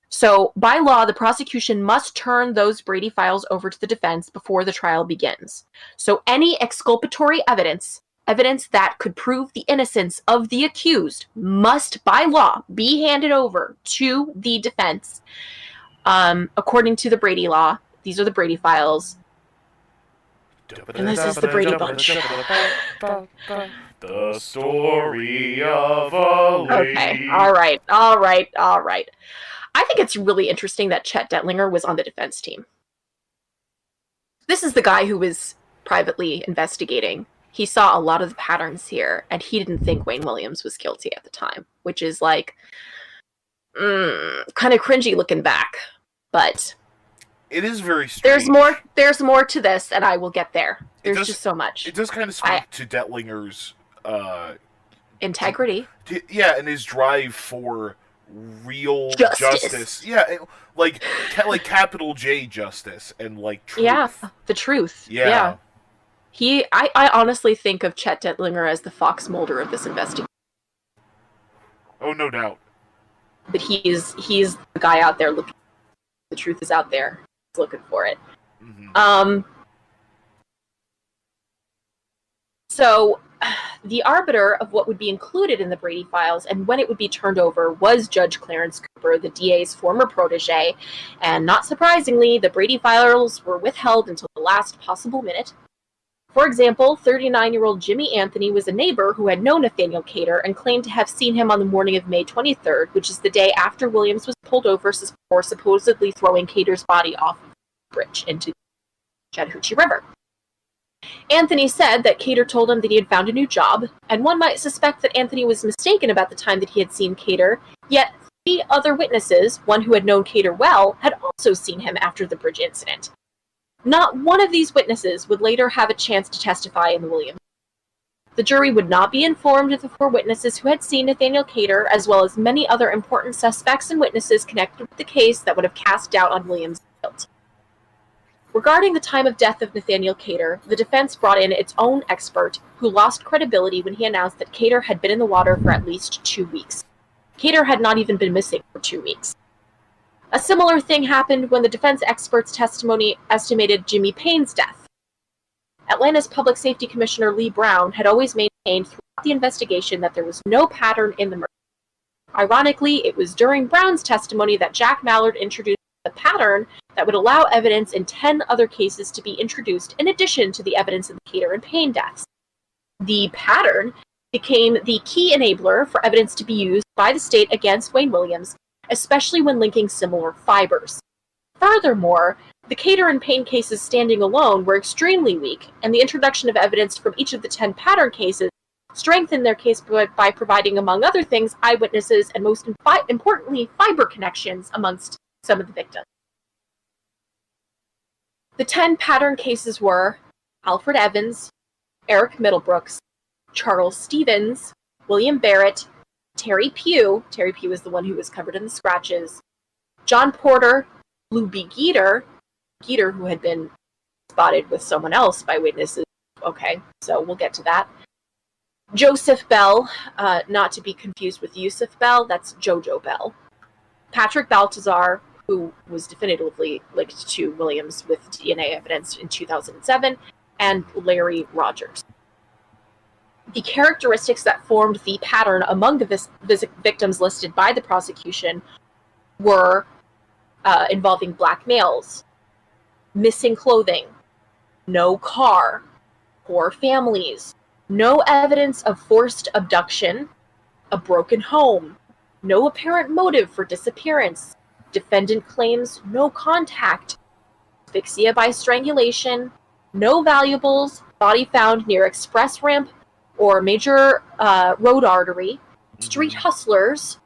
So, by law, the prosecution must turn those Brady Files over to the defense before the trial begins. So, any exculpatory evidence that could prove the innocence of the accused must, by law, be handed over to the defense. According to the Brady law, these are the Brady Files. And this is the Brady Bunch. The story of a lady. Okay, all right. I think it's really interesting that Chet Detlinger was on the defense team. This is the guy who was privately investigating. He saw a lot of the patterns here, and he didn't think Wayne Williams was guilty at the time, which is like, kind of cringy looking back, but... It is very strange. There's more to this, and I will get there. There's just so much. It does kind of speak to Detlinger's integrity. And his drive for real justice. Yeah, like capital J justice and like truth. Yeah, the truth. Yeah. I honestly think of Chet Detlinger as the Fox Mulder of this investigation. Oh, no doubt. But he's the guy out there looking. The truth is out there. He's looking for it. Mm-hmm. So, the arbiter of what would be included in the Brady Files and when it would be turned over was Judge Clarence Cooper, the DA's former protege, and not surprisingly, the Brady Files were withheld until the last possible minute. For example, 39-year-old Jimmy Anthony was a neighbor who had known Nathaniel Cater and claimed to have seen him on the morning of May 23rd, which is the day after Williams was pulled over for supposedly throwing Cater's body off of the bridge into the Chattahoochee River. Anthony said that Cater told him that he had found a new job, and one might suspect that Anthony was mistaken about the time that he had seen Cater, yet 3 other witnesses, one who had known Cater well, had also seen him after the bridge incident. Not one of these witnesses would later have a chance to testify in the Williams. The jury would not be informed of the 4 witnesses who had seen Nathaniel Cater, as well as many other important suspects and witnesses connected with the case that would have cast doubt on Williams' guilt. Regarding the time of death of Nathaniel Cater, the defense brought in its own expert, who lost credibility when he announced that Cater had been in the water for at least 2 weeks. Cater had not even been missing for 2 weeks. A similar thing happened when the defense expert's testimony estimated Jimmy Payne's death. Atlanta's Public Safety Commissioner Lee Brown had always maintained throughout the investigation that there was no pattern in the murder. Ironically, it was during Brown's testimony that Jack Mallard introduced a pattern that would allow evidence in 10 other cases to be introduced in addition to the evidence in the Cater and Payne deaths. The pattern became the key enabler for evidence to be used by the state against Wayne Williams, especially when linking similar fibers. Furthermore, the Cater and Payne cases standing alone were extremely weak, and the introduction of evidence from each of the 10 pattern cases strengthened their case by providing, among other things, eyewitnesses and most importantly, fiber connections amongst some of the victims. The 10 pattern cases were Alfred Evans, Eric Middlebrooks, Charles Stevens, William Barrett, Terry Pugh is the one who was covered in the scratches, John Porter, Lou B. Geeter who had been spotted with someone else by witnesses. Okay, so we'll get to that. Joseph Bell, not to be confused with Yusuf Bell, that's Jojo Bell. Patrick Baltazar, who was definitively linked to Williams with DNA evidence in 2007, and Larry Rogers. The characteristics that formed the pattern among the victims listed by the prosecution were involving black males, missing clothing, no car, poor families, no evidence of forced abduction, a broken home, no apparent motive for disappearance, defendant claims no contact, asphyxia by strangulation, no valuables, body found near express ramp or major road artery, street hustlers,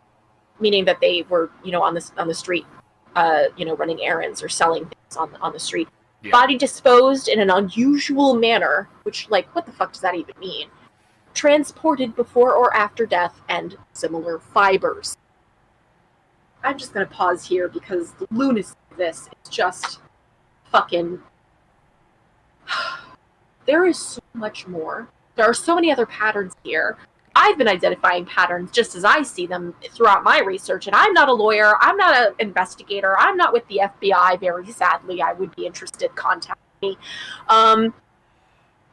meaning that they were, on the street, running errands or selling things on the street. Yeah. Body disposed in an unusual manner, which, what the fuck does that even mean? Transported before or after death, and similar fibers. I'm just gonna pause here because the lunacy of this is just fucking... there is so much more. There are so many other patterns here. I've been identifying patterns just as I see them throughout my research, and I'm not a lawyer, I'm not an investigator, I'm not with the FBI, very sadly. I would be interested, contact me.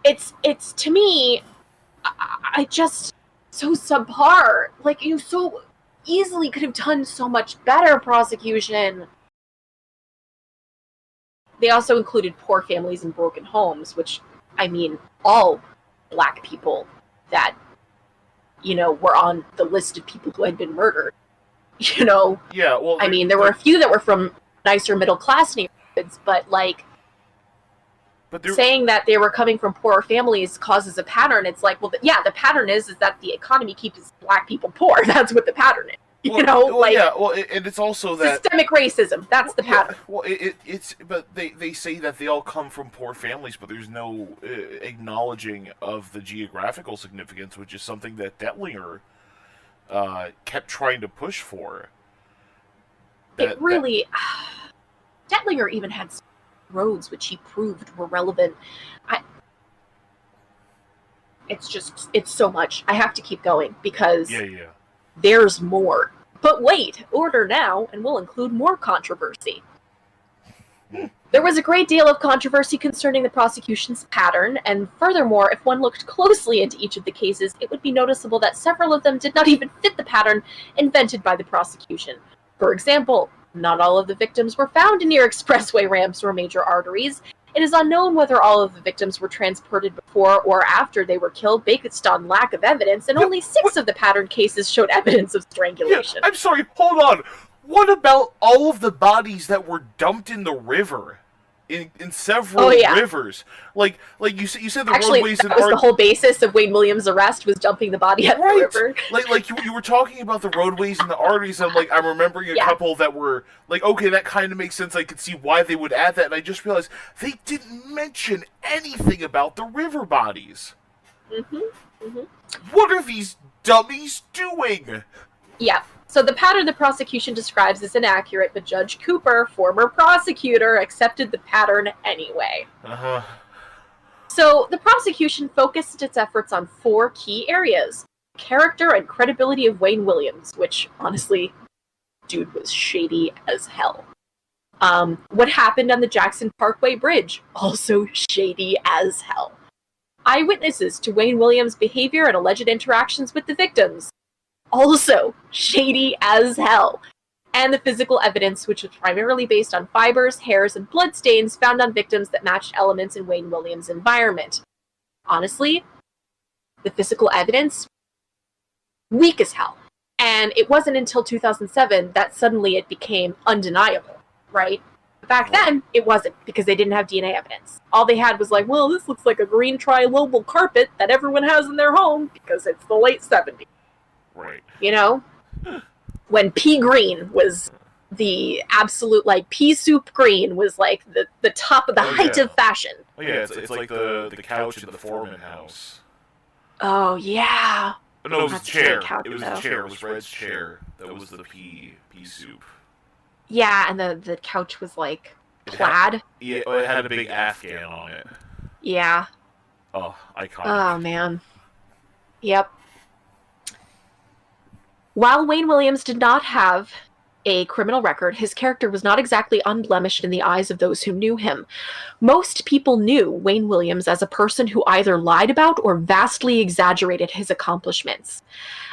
It's to me, I just, so subpar. Like, you so easily could have done so much better prosecution. They also included poor families and broken homes, which, I mean, all Black people that, you know, were on the list of people who had been murdered. You know? Yeah, well... I mean, there were a few that were from nicer middle-class neighborhoods, but, like, saying that they were coming from poorer families causes a pattern. It's like, well, yeah, the pattern is that the economy keeps Black people poor. That's what the pattern is. You know, like, yeah, well, and it's also that systemic racism. That's the pattern. Yeah, well, it's but they say that they all come from poor families, but there's no acknowledging of the geographical significance, which is something that Detlinger kept trying to push for. Detlinger even had roads which he proved were relevant. It's so much. I have to keep going because there's more. But wait, order now, and we'll include more controversy. There was a great deal of controversy concerning the prosecution's pattern, and furthermore, if one looked closely into each of the cases, it would be noticeable that several of them did not even fit the pattern invented by the prosecution. For example, not all of the victims were found near expressway ramps or major arteries. It is unknown whether all of the victims were transported before or after they were killed based on lack of evidence, and only 6 of the pattern cases showed evidence of strangulation. Yeah, I'm sorry, hold on. What about all of the bodies that were dumped in the river? In several rivers? Like you said the roadways... That was the whole basis of Wayne Williams' arrest, was dumping the body at the river. Like you were talking about the roadways and the arteries, and I'm remembering a couple that were, like, okay, that kind of makes sense, I could see why they would add that, and I just realized they didn't mention anything about the river bodies. What are these dummies doing? Yeah. So the pattern the prosecution describes is inaccurate, but Judge Cooper, former prosecutor, accepted the pattern anyway. So the prosecution focused its efforts on 4 key areas: character and credibility of Wayne Williams, which, honestly, dude was shady as hell. What happened on the Jackson Parkway Bridge, also shady as hell. Eyewitnesses to Wayne Williams' behavior and alleged interactions with the victims, also shady as hell. And the physical evidence, which was primarily based on fibers, hairs, and bloodstains found on victims that matched elements in Wayne Williams' environment. Honestly, the physical evidence, weak as hell. And it wasn't until 2007 that suddenly it became undeniable, right? Back then, it wasn't, because they didn't have DNA evidence. All they had was like, well, this looks like a green tri-lobal carpet that everyone has in their home, because it's the late 70s. Right. You know? When pea green was the absolute, like, pea soup green was, like, the top of the height of fashion. Oh, yeah, it's like the couch in the Foreman house. Oh, yeah. No, it was a chair. It was a chair. It was Red's chair. That was the pea soup. Yeah, and the couch was, like, plaid. It had a big Afghan on it. Yeah. Oh, iconic. Oh, man. Yep. While Wayne Williams did not have a criminal record, his character was not exactly unblemished in the eyes of those who knew him. Most people knew Wayne Williams as a person who either lied about or vastly exaggerated his accomplishments.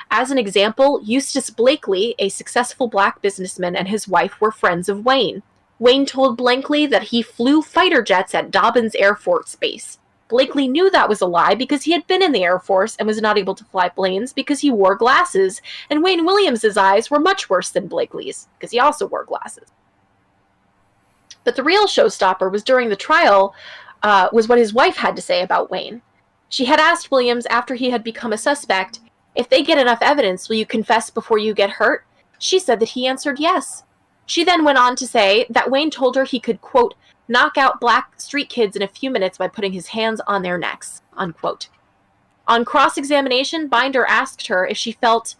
As an example, Eustace Blakely, a successful Black businessman, and his wife were friends of Wayne. Wayne told Blakely that he flew fighter jets at Dobbins Air Force Base. Blakely knew that was a lie because he had been in the Air Force and was not able to fly planes because he wore glasses, and Wayne Williams' eyes were much worse than Blakely's because he also wore glasses. But the real showstopper was during the trial, was what his wife had to say about Wayne. She had asked Williams after he had become a suspect, "If they get enough evidence, will you confess before you get hurt?" She said that he answered yes. She then went on to say that Wayne told her he could, quote, knock out Black street kids in a few minutes by putting his hands on their necks, unquote. On cross-examination, Binder asked her if she felt,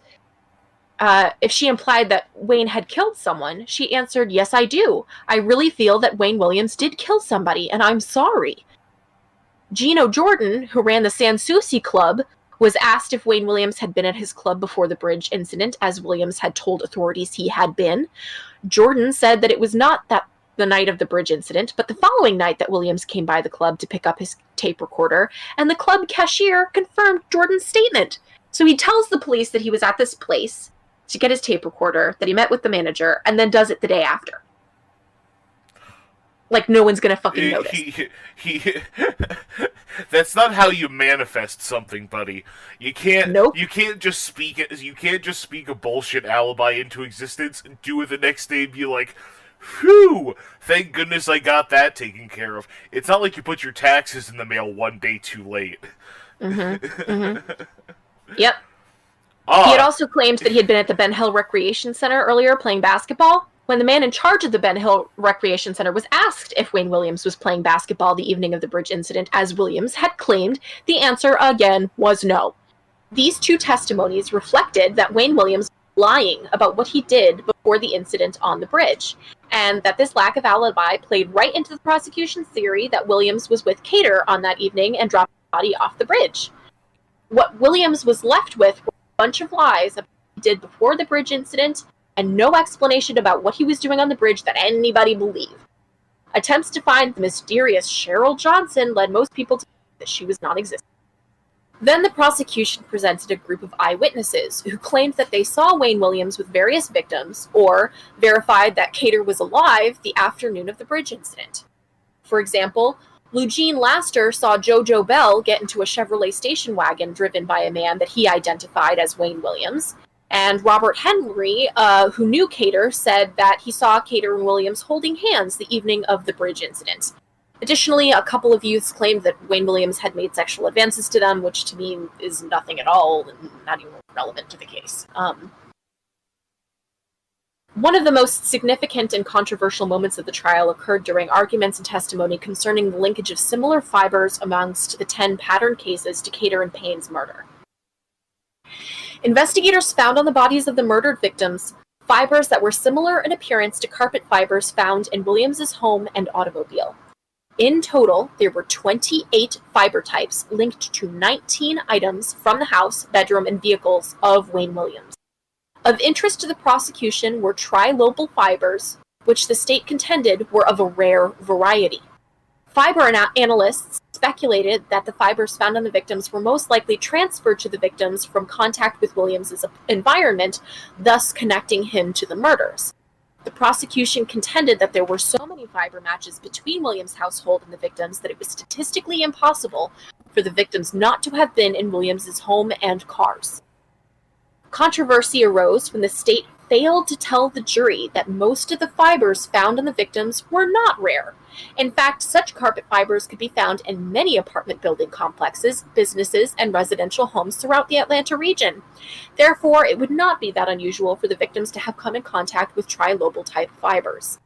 if she implied that Wayne had killed someone. She answered, "Yes, I do. I really feel that Wayne Williams did kill somebody, and I'm sorry." Gino Jordan, who ran the Sans Souci Club, was asked if Wayne Williams had been at his club before the bridge incident, as Williams had told authorities he had been. Jordan said that it was not the night of the bridge incident, but the following night that Williams came by the club to pick up his tape recorder, and the club cashier confirmed Jordan's statement. So he tells the police that he was at this place to get his tape recorder, that he met with the manager, and then does it the day after. Like, no one's gonna fucking notice. That's not how you manifest something, buddy. You can't. Nope. You can't just speak it. You can't just speak a bullshit alibi into existence and do it the next day and be like, "Phew! Thank goodness I got that taken care of." It's not like you put your taxes in the mail one day too late. Yep. He had also claimed that he had been at the Ben Hill Recreation Center earlier playing basketball. When the man in charge of the Ben Hill Recreation Center was asked if Wayne Williams was playing basketball the evening of the bridge incident, as Williams had claimed, the answer again was no. These two testimonies reflected that Wayne Williams was lying about what he did before the incident on the bridge, and that this lack of alibi played right into the prosecution's theory that Williams was with Cater on that evening and dropped the body off the bridge. What Williams was left with were a bunch of lies about what he did before the bridge incident, and no explanation about what he was doing on the bridge that anybody believed. Attempts to find the mysterious Cheryl Johnson led most people to believe that she was non-existent. Then the prosecution presented a group of eyewitnesses who claimed that they saw Wayne Williams with various victims, or verified that Cater was alive the afternoon of the bridge incident. For example, Eugene Laster saw Jojo Bell get into a Chevrolet station wagon driven by a man that he identified as Wayne Williams. And Robert Henry, who knew Cater, said that he saw Cater and Williams holding hands the evening of the bridge incident. Additionally, a couple of youths claimed that Wayne Williams had made sexual advances to them, which to me is nothing at all, and not even relevant to the case. One of the most significant and controversial moments of the trial occurred during arguments and testimony concerning the linkage of similar fibers amongst the 10 pattern cases to Cater and Payne's murder. Investigators found on the bodies of the murdered victims fibers that were similar in appearance to carpet fibers found in Williams's home and automobile. In total, there were 28 fiber types linked to 19 items from the house, bedroom, and vehicles of Wayne Williams. Of interest to the prosecution were trilobal fibers, which the state contended were of a rare variety. Fiber analysts speculated that the fibers found on the victims were most likely transferred to the victims from contact with Williams's environment, thus connecting him to the murders. The prosecution contended that there were so many fiber matches between Williams' household and the victims that it was statistically impossible for the victims not to have been in Williams's home and cars. Controversy arose when the state failed to tell the jury that most of the fibers found on the victims were not rare. In fact, such carpet fibers could be found in many apartment building complexes, businesses, and residential homes throughout the Atlanta region. Therefore, it would not be that unusual for the victims to have come in contact with trilobal type fibers.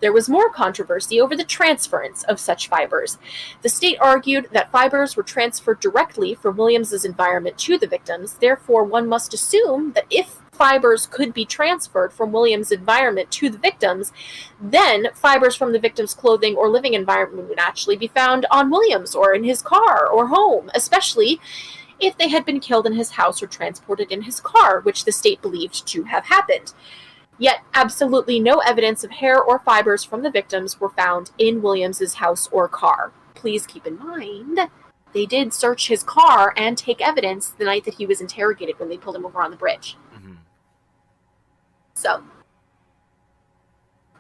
There was more controversy over the transference of such fibers. The state argued that fibers were transferred directly from Williams's environment to the victims. Therefore, one must assume that if fibers could be transferred from Williams' environment to the victims, then fibers from the victim's clothing or living environment would actually be found on Williams or in his car or home, especially if they had been killed in his house or transported in his car, which the state believed to have happened. Yet, absolutely no evidence of hair or fibers from the victims were found in Williams's house or car. Please keep in mind, they did search his car and take evidence the night that he was interrogated when they pulled him over on the bridge. Mm-hmm. So,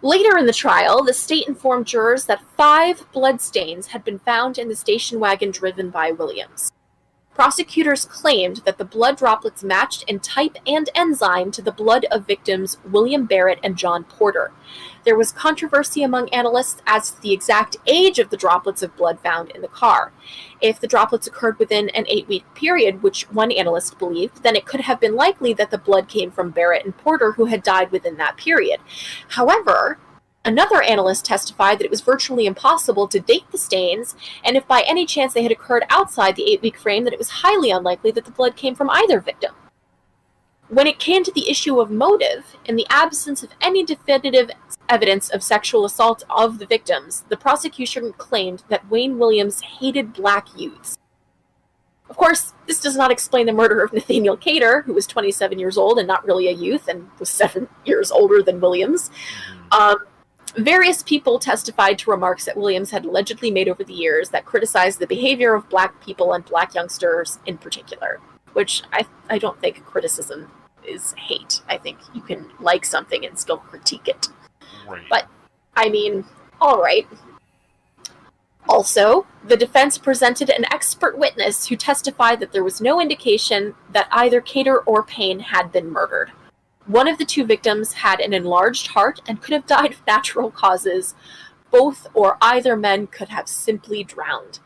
later in the trial, the state informed jurors that 5 bloodstains had been found in the station wagon driven by Williams. Prosecutors claimed that the blood droplets matched in type and enzyme to the blood of victims William Barrett and John Porter. There was controversy among analysts as to the exact age of the droplets of blood found in the car. If the droplets occurred within an 8-week period, which one analyst believed, then it could have been likely that the blood came from Barrett and Porter, who had died within that period. However, another analyst testified that it was virtually impossible to date the stains, and if by any chance they had occurred outside the 8-week frame, that it was highly unlikely that the blood came from either victim. When it came to the issue of motive, in the absence of any definitive evidence of sexual assault of the victims, the prosecution claimed that Wayne Williams hated black youths. Of course, this does not explain the murder of Nathaniel Cater, who was 27 years old and not really a youth and was 7 years older than Williams. Various people testified to remarks that Williams had allegedly made over the years that criticized the behavior of black people and black youngsters in particular, which I don't think criticism is hate. I think you can like something and still critique it. Right. But, I mean, all right. Also, the defense presented an expert witness who testified that there was no indication that either Cater or Payne had been murdered. One of the two victims had an enlarged heart and could have died of natural causes. Both or either men could have simply drowned.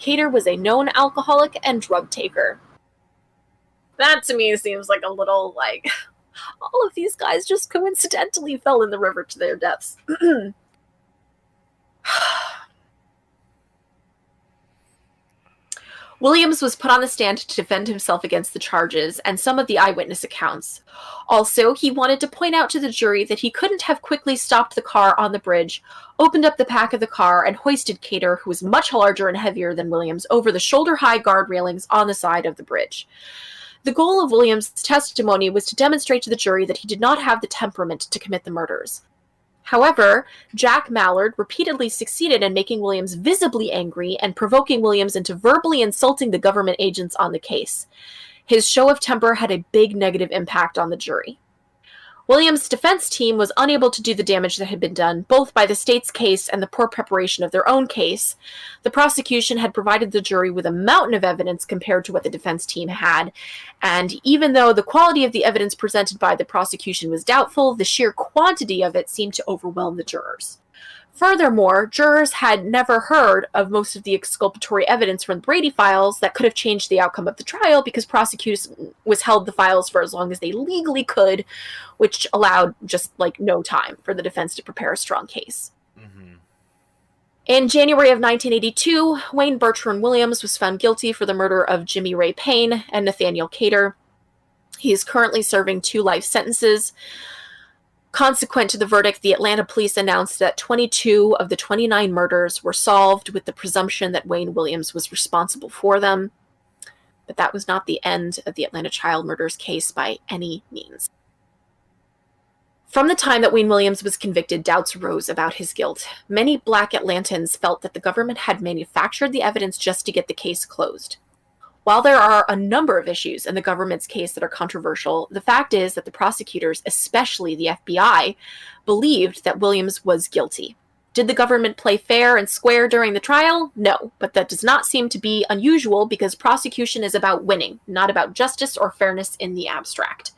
Cater was a known alcoholic and drug taker. That to me seems like a little like, all of these guys just coincidentally fell in the river to their deaths. Williams was put on the stand to defend himself against the charges and some of the eyewitness accounts. Also, he wanted to point out to the jury that he couldn't have quickly stopped the car on the bridge, opened up the back of the car, and hoisted Cater, who was much larger and heavier than Williams, over the shoulder-high guard railings on the side of the bridge. The goal of Williams' testimony was to demonstrate to the jury that he did not have the temperament to commit the murders. However, Jack Mallard repeatedly succeeded in making Williams visibly angry and provoking Williams into verbally insulting the government agents on the case. His show of temper had a big negative impact on the jury. Williams' defense team was unable to do the damage that had been done, both by the state's case and the poor preparation of their own case. The prosecution had provided the jury with a mountain of evidence compared to what the defense team had, and even though the quality of the evidence presented by the prosecution was doubtful, the sheer quantity of it seemed to overwhelm the jurors. Furthermore, jurors had never heard of most of the exculpatory evidence from the Brady files that could have changed the outcome of the trial because prosecutors withheld the files for as long as they legally could, which allowed just like no time for the defense to prepare a strong case. In January of 1982, Wayne Bertrand Williams was found guilty for the murder of Jimmy Ray Payne and Nathaniel Cater. He is currently serving 2 life sentences. Consequent to the verdict, the Atlanta police announced that 22 of the 29 murders were solved with the presumption that Wayne Williams was responsible for them. But that was not the end of the Atlanta child murders case by any means. From the time that Wayne Williams was convicted, doubts arose about his guilt. Many Black Atlantans felt that the government had manufactured the evidence just to get the case closed. While there are a number of issues in the government's case that are controversial, the fact is that the prosecutors, especially the FBI, believed that Williams was guilty. Did the government play fair and square during the trial? No, but that does not seem to be unusual because prosecution is about winning, not about justice or fairness in the abstract.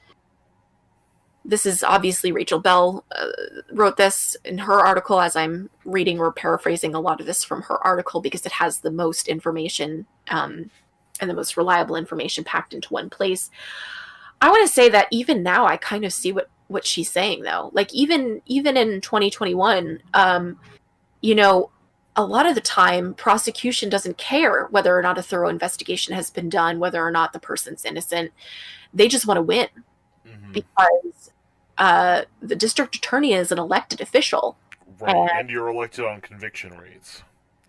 This is obviously Rachel Bell wrote this in her article, as I'm reading or paraphrasing a lot of this from her article because it has the most information and the most reliable information packed into one place. I want to say that even now I kind of see what she's saying, though. Like, even in 2021, you know, a lot of the time, prosecution doesn't care whether or not a thorough investigation has been done, whether or not the person's innocent. They just want to win. Because the district attorney is an elected official. Right, and you're elected on conviction rates.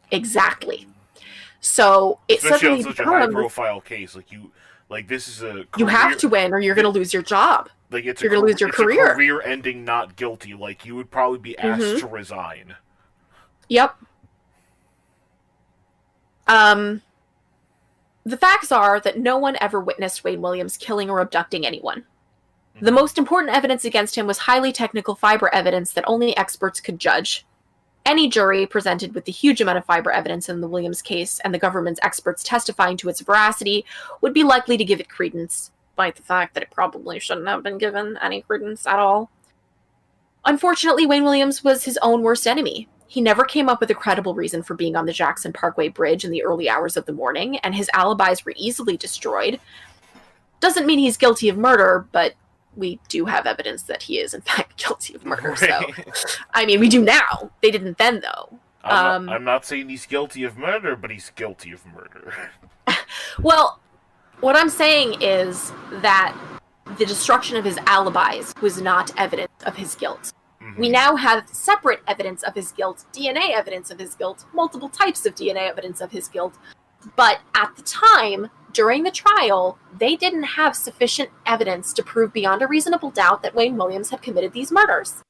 Exactly. So it especially suddenly on such becomes, a high-profile case, this is a career, you have to win, or you're going to lose your job. Like you're going to lose your career. A career-ending not guilty. Like you would probably be asked to resign. Yep. The facts are that no one ever witnessed Wayne Williams killing or abducting anyone. The most important evidence against him was highly technical fiber evidence that only experts could judge. Any jury presented with the huge amount of fiber evidence in the Williams case and the government's experts testifying to its veracity would be likely to give it credence, despite the fact that it probably shouldn't have been given any credence at all. Unfortunately, Wayne Williams was his own worst enemy. He never came up with a credible reason for being on the Jackson Parkway Bridge in the early hours of the morning, and his alibis were easily destroyed. Doesn't mean he's guilty of murder, but we do have evidence that he is, in fact, guilty of murder. Right. So, I mean, we do now. They didn't then, though. I'm not saying he's guilty of murder, but he's guilty of murder. Well, what I'm saying is that the destruction of his alibis was not evidence of his guilt. Mm-hmm. We now have separate evidence of his guilt, DNA evidence of his guilt, multiple types of DNA evidence of his guilt. But at the time, during the trial, they didn't have sufficient evidence to prove beyond a reasonable doubt that Wayne Williams had committed these murders.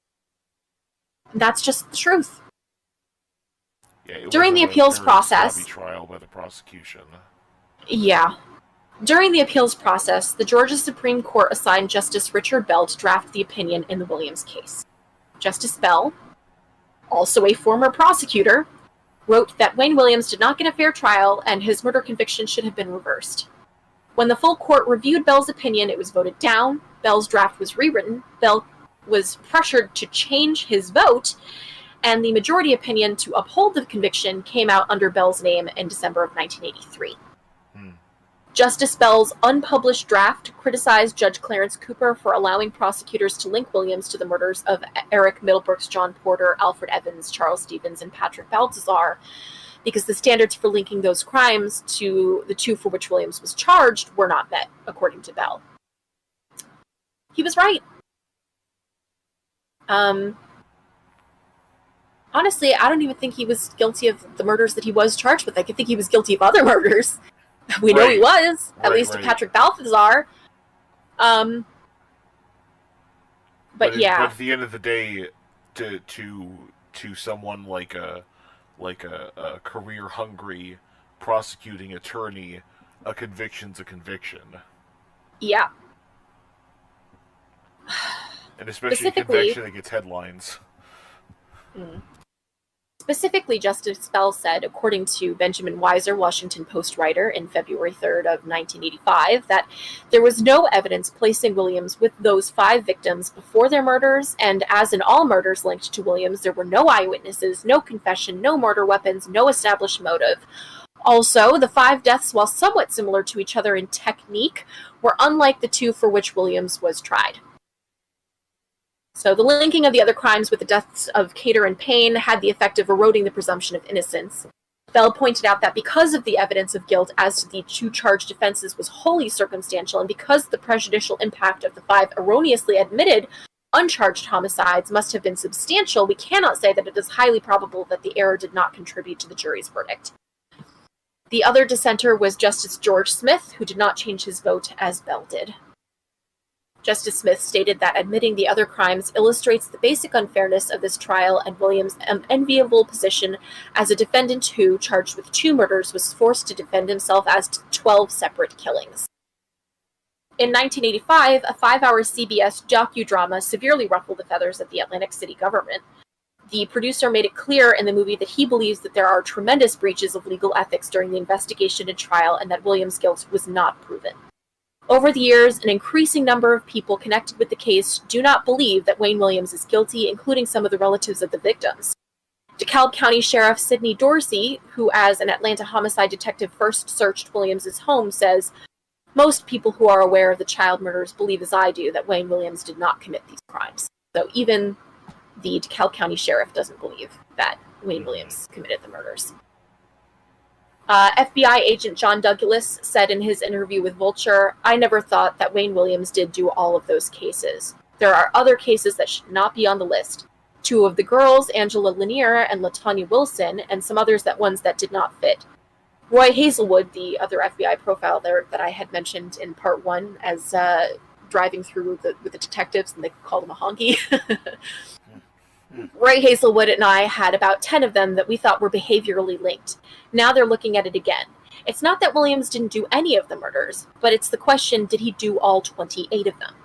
That's just the truth. Yeah, During the appeals process, sloppy trial by the prosecution. Yeah. During the appeals process, the Georgia Supreme Court assigned Justice Richard Bell to draft the opinion in the Williams case. Justice Bell, also a former prosecutor, wrote that Wayne Williams did not get a fair trial and his murder conviction should have been reversed. When the full court reviewed Bell's opinion, it was voted down. Bell's draft was rewritten. Bell was pressured to change his vote, and the majority opinion to uphold the conviction came out under Bell's name in December of 1983. Justice Bell's unpublished draft criticized Judge Clarence Cooper for allowing prosecutors to link Williams to the murders of Eric Middlebrooks, John Porter, Alfred Evans, Charles Stevens, and Patrick Baltazar, because the standards for linking those crimes to the two for which Williams was charged were not met, according to Bell. He was right. Honestly, I don't even think he was guilty of the murders that he was charged with. I think he was guilty of other murders. We know he was, at least to Patrick Balthazar. But yeah. But at the end of the day, to someone like a career hungry prosecuting attorney, a conviction's a conviction. Yeah. And especially a conviction that gets headlines. Specifically, Justice Bell said, according to Benjamin Weiser, Washington Post writer, in February 3rd of 1985, that there was no evidence placing Williams with those 5 victims before their murders, and as in all murders linked to Williams, there were no eyewitnesses, no confession, no murder weapons, no established motive. Also, the 5 deaths, while somewhat similar to each other in technique, were unlike the 2 for which Williams was tried. So the linking of the other crimes with the deaths of Cater and Payne had the effect of eroding the presumption of innocence. Bell pointed out that because of the evidence of guilt as to the 2 charged offenses was wholly circumstantial, and because the prejudicial impact of the 5 erroneously admitted uncharged homicides must have been substantial, we cannot say that it is highly probable that the error did not contribute to the jury's verdict. The other dissenter was Justice George Smith, who did not change his vote as Bell did. Justice Smith stated that admitting the other crimes illustrates the basic unfairness of this trial and Williams' enviable position as a defendant who, charged with 2 murders, was forced to defend himself as to 12 separate killings. In 1985, a 5-hour CBS docudrama severely ruffled the feathers of the Atlantic City government. The producer made it clear in the movie that he believes that there are tremendous breaches of legal ethics during the investigation and trial and that Williams' guilt was not proven. Over the years, an increasing number of people connected with the case do not believe that Wayne Williams is guilty, including some of the relatives of the victims. DeKalb County Sheriff Sidney Dorsey, who as an Atlanta homicide detective first searched Williams' home, says, "Most people who are aware of the child murders believe as I do that Wayne Williams did not commit these crimes." So even the DeKalb County Sheriff doesn't believe that Wayne Williams committed the murders. FBI agent John Douglas said in his interview with Vulture, "I never thought that Wayne Williams did do all of those cases. There are other cases that should not be on the list. 2 of the girls, Angela Lanier and LaTanya Wilson, and some others ones that did not fit. Roy Hazelwood," the other FBI profile there that I had mentioned in part 1 as driving through with the detectives and they called him a honky. Roy Hazelwood and I had about 10 of them that we thought were behaviorally linked. Now they're looking at it again. It's not that Williams didn't do any of the murders, but it's the question, did he do all 28 of them?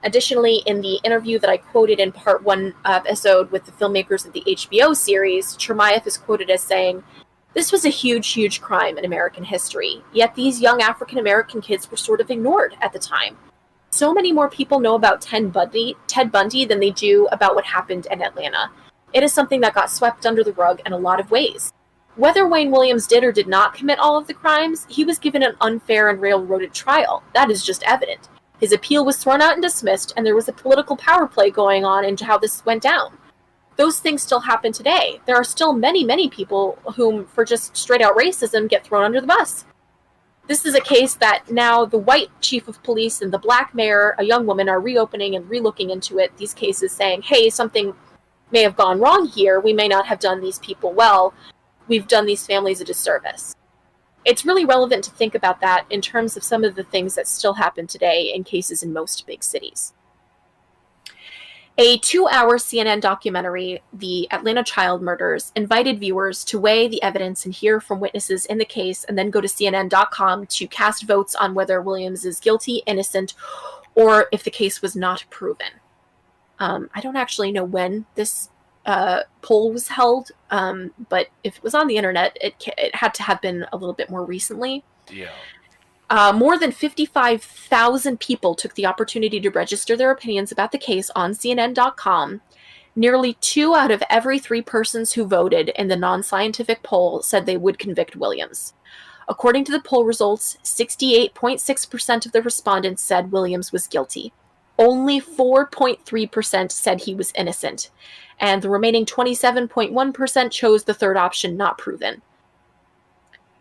Additionally, in the interview that I quoted in part 1 episode with the filmmakers of the HBO series, Chermayeff is quoted as saying, "This was a huge, huge crime in American history, yet these young African-American kids were sort of ignored at the time. So many more people know about Ted Bundy than they do about what happened in Atlanta. It is something that got swept under the rug in a lot of ways. Whether Wayne Williams did or did not commit all of the crimes, he was given an unfair and railroaded trial. That is just evident. His appeal was thrown out and dismissed, and there was a political power play going on into how this went down. Those things still happen today. There are still many, many people whom, for just straight-out racism, get thrown under the bus. This is a case that now the white chief of police and the black mayor, a young woman, are reopening and relooking into it. These cases saying, hey, something may have gone wrong here. We may not have done these people well. We've done these families a disservice. It's really relevant to think about that in terms of some of the things that still happen today in cases in most big cities. A 2-hour CNN documentary, The Atlanta Child Murders, invited viewers to weigh the evidence and hear from witnesses in the case, and then go to CNN.com to cast votes on whether Williams is guilty, innocent, or if the case was not proven. I don't actually know when this poll was held, but if it was on the internet, it had to have been a little bit more recently. Yeah. More than 55,000 people took the opportunity to register their opinions about the case on CNN.com. Nearly 2 out of every 3 persons who voted in the non-scientific poll said they would convict Williams. According to the poll results, 68.6% of the respondents said Williams was guilty. Only 4.3% said he was innocent, and the remaining 27.1% chose the third option, not proven.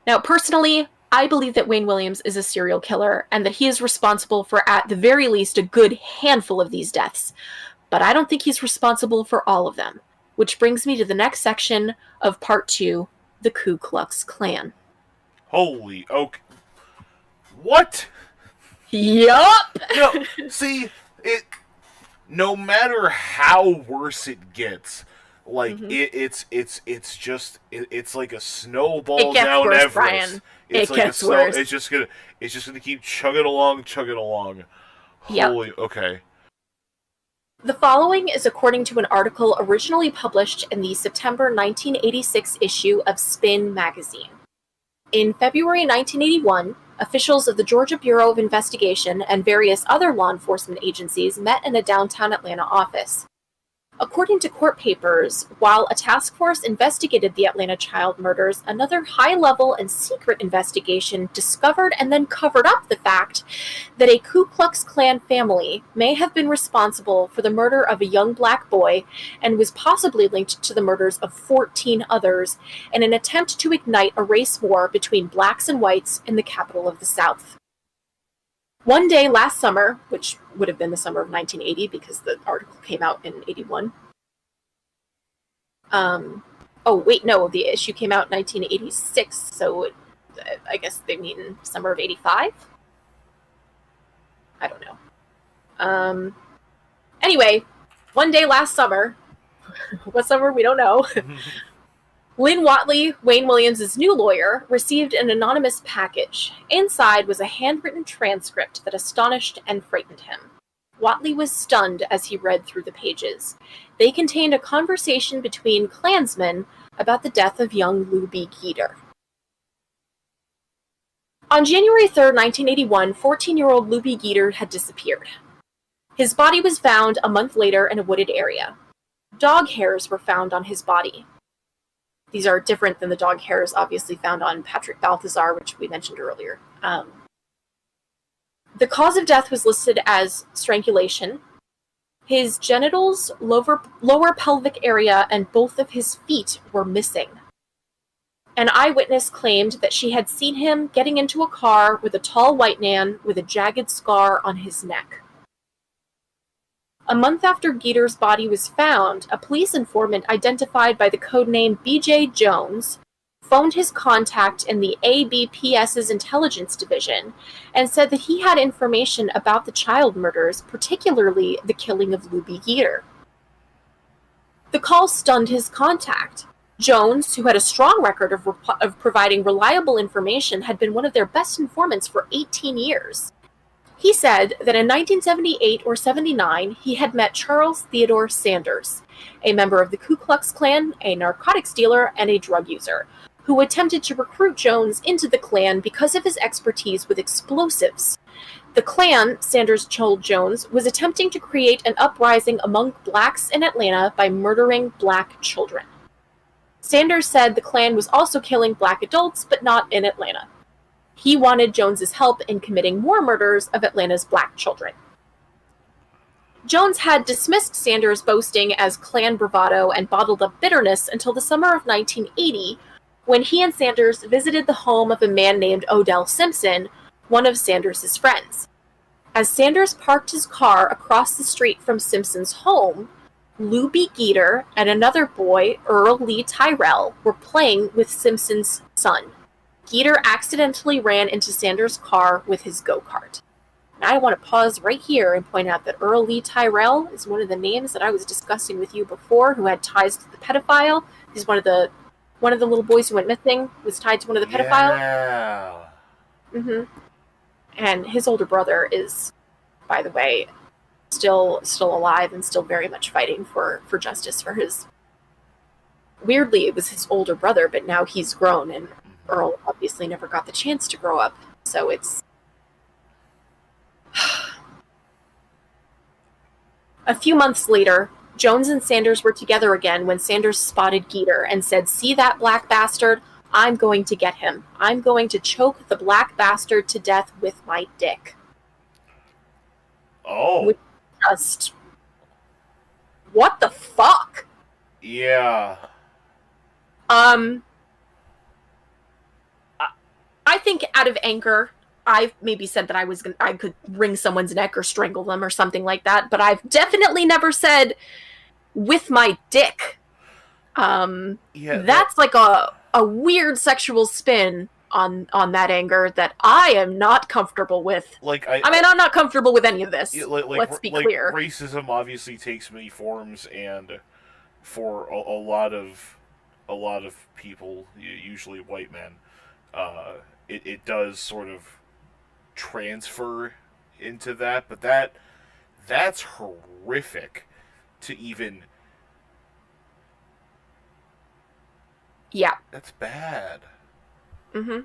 Now, personally, I believe that Wayne Williams is a serial killer and that he is responsible for, at the very least, a good handful of these deaths. But I don't think he's responsible for all of them. Which brings me to the next section of Part 2, the Ku Klux Klan. Holy oak. What? Yup! No, see, no matter how worse it gets, like, it's just like a snowball down worse, Everest. Brian. It's it like gets worse. It's just gonna keep chugging along. Yep. Holy, okay. The following is according to an article originally published in the September 1986 issue of Spin magazine. In February 1981, officials of the Georgia Bureau of Investigation and various other law enforcement agencies met in a downtown Atlanta office. According to court papers, while a task force investigated the Atlanta child murders, another high-level and secret investigation discovered and then covered up the fact that a Ku Klux Klan family may have been responsible for the murder of a young black boy and was possibly linked to the murders of 14 others in an attempt to ignite a race war between blacks and whites in the capital of the South. One day last summer, which would have been the summer of 1980 because the article came out in 81. The issue came out in 1986, so I guess they mean summer of 85? I don't know. Anyway, one day last summer, what summer, we don't know, Lynn Watley, Wayne Williams' new lawyer, received an anonymous package. Inside was a handwritten transcript that astonished and frightened him. Watley was stunned as he read through the pages. They contained a conversation between Klansmen about the death of young Lou B. Geter. On January 3, 1981, 14-year-old Lou B. Geter had disappeared. His body was found a month later in a wooded area. Dog hairs were found on his body. These are different than the dog hairs obviously found on Patrick Balthazar, which we mentioned earlier. The cause of death was listed as strangulation. His genitals, lower pelvic area, and both of his feet were missing. An eyewitness claimed that she had seen him getting into a car with a tall white man with a jagged scar on his neck. A month after Geter's body was found, a police informant identified by the codename B.J. Jones phoned his contact in the ABPS's intelligence division and said that he had information about the child murders, particularly the killing of Lou B. Geter. The call stunned his contact. Jones, who had a strong record of providing reliable information, had been one of their best informants for 18 years. He said that in 1978 or 79, he had met Charles Theodore Sanders, a member of the Ku Klux Klan, a narcotics dealer, and a drug user, who attempted to recruit Jones into the Klan because of his expertise with explosives. The Klan, Sanders told Jones, was attempting to create an uprising among blacks in Atlanta by murdering black children. Sanders said the Klan was also killing black adults, but not in Atlanta. He wanted Jones's help in committing more murders of Atlanta's black children. Jones had dismissed Sanders' boasting as Klan bravado and bottled up bitterness until the summer of 1980, when he and Sanders visited the home of a man named Odell Simpson, one of Sanders' friends. As Sanders parked his car across the street from Simpson's home, Lou B. Geter and another boy, Earl Lee Tyrell, were playing with Simpson's son. Geter accidentally ran into Sanders' car with his go-kart. And I want to pause right here and point out that Earl Lee Tyrell is one of the names that I was discussing with you before, who had ties to the pedophile. He's one of the little boys who went missing, was tied to one of the pedophiles. Yeah. Mm-hmm. And his older brother is, by the way, still alive and still very much fighting for justice for his... Weirdly, it was his older brother, but now he's grown, and Earl obviously never got the chance to grow up. So it's... A few months later, Jones and Sanders were together again when Sanders spotted Geter and said, "See that black bastard? I'm going to get him. I'm going to choke the black bastard to death with my dick." Oh. Which just... What the fuck? Yeah. I think out of anger, I've maybe said that I could wring someone's neck or strangle them or something like that, but I've definitely never said with my dick. That's like a weird sexual spin on that anger that I am not comfortable with. I'm not comfortable with any of this. Let's be clear. Racism obviously takes many forms, and for a lot of people, usually white men, it does sort of transfer into that, but that's horrific to even... Yeah. That's bad. Mm-hmm.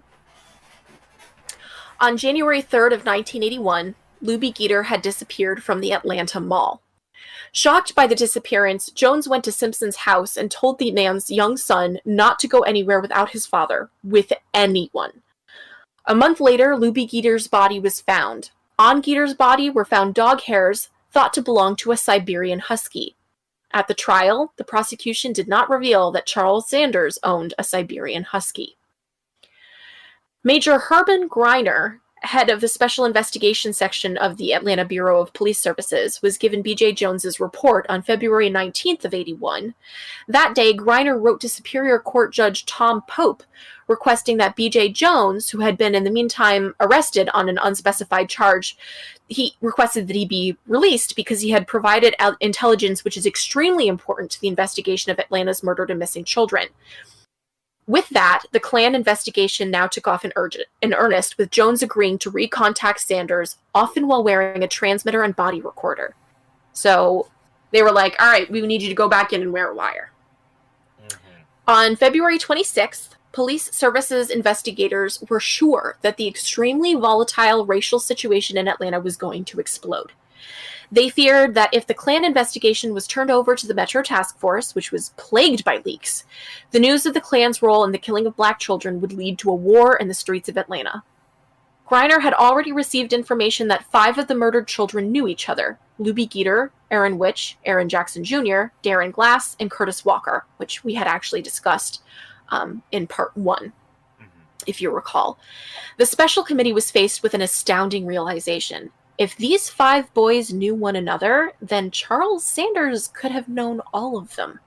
On January 3rd of 1981, Lou B. Geter had disappeared from the Atlanta Mall. Shocked by the disappearance, Jones went to Simpson's house and told the man's young son not to go anywhere without his father, with anyone. A month later, Lou B. Geter's body was found. On Geter's body were found dog hairs thought to belong to a Siberian husky. At the trial, the prosecution did not reveal that Charles Sanders owned a Siberian husky. Major Herman Greiner, head of the Special Investigation Section of the Atlanta Bureau of Police Services, was given B.J. Jones's report on February 19th of 81. That day, Greiner wrote to Superior Court Judge Tom Pope, requesting that B.J. Jones, who had been in the meantime arrested on an unspecified charge, he requested that he be released because he had provided intelligence which is extremely important to the investigation of Atlanta's murdered and missing children. With that, the Klan investigation now took off in earnest, with Jones agreeing to recontact Sanders, often while wearing a transmitter and body recorder. So they were like, all right, we need you to go back in and wear a wire. Mm-hmm. On February 26th, police services investigators were sure that the extremely volatile racial situation in Atlanta was going to explode. They feared that if the Klan investigation was turned over to the Metro Task Force, which was plagued by leaks, the news of the Klan's role in the killing of black children would lead to a war in the streets of Atlanta. Greiner had already received information that 5 of the murdered children knew each other: Lou B. Geter, Aaron Witch, Aaron Jackson Jr., Darren Glass, and Curtis Walker, which we had actually discussed in part 1, if you recall. The special committee was faced with an astounding realization. If these 5 boys knew one another, then Charles Sanders could have known all of them.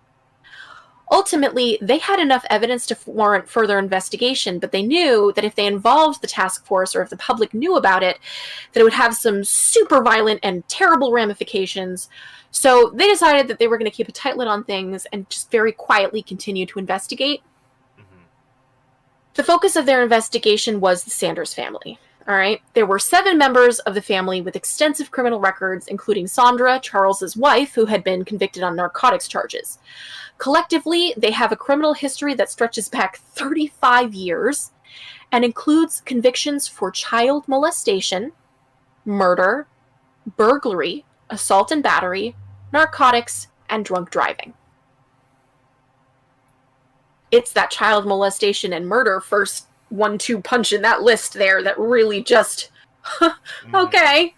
Ultimately, they had enough evidence to warrant further investigation, but they knew that if they involved the task force, or if the public knew about it, that it would have some super violent and terrible ramifications. So they decided that they were going to keep a tight lid on things and just very quietly continue to investigate. The focus of their investigation was the Sanders family. All right. There were 7 members of the family with extensive criminal records, including Sandra, Charles's wife, who had been convicted on narcotics charges. Collectively, they have a criminal history that stretches back 35 years and includes convictions for child molestation, murder, burglary, assault and battery, narcotics, and drunk driving. It's that child molestation and murder first 1-2 punch in that list there that really just... okay.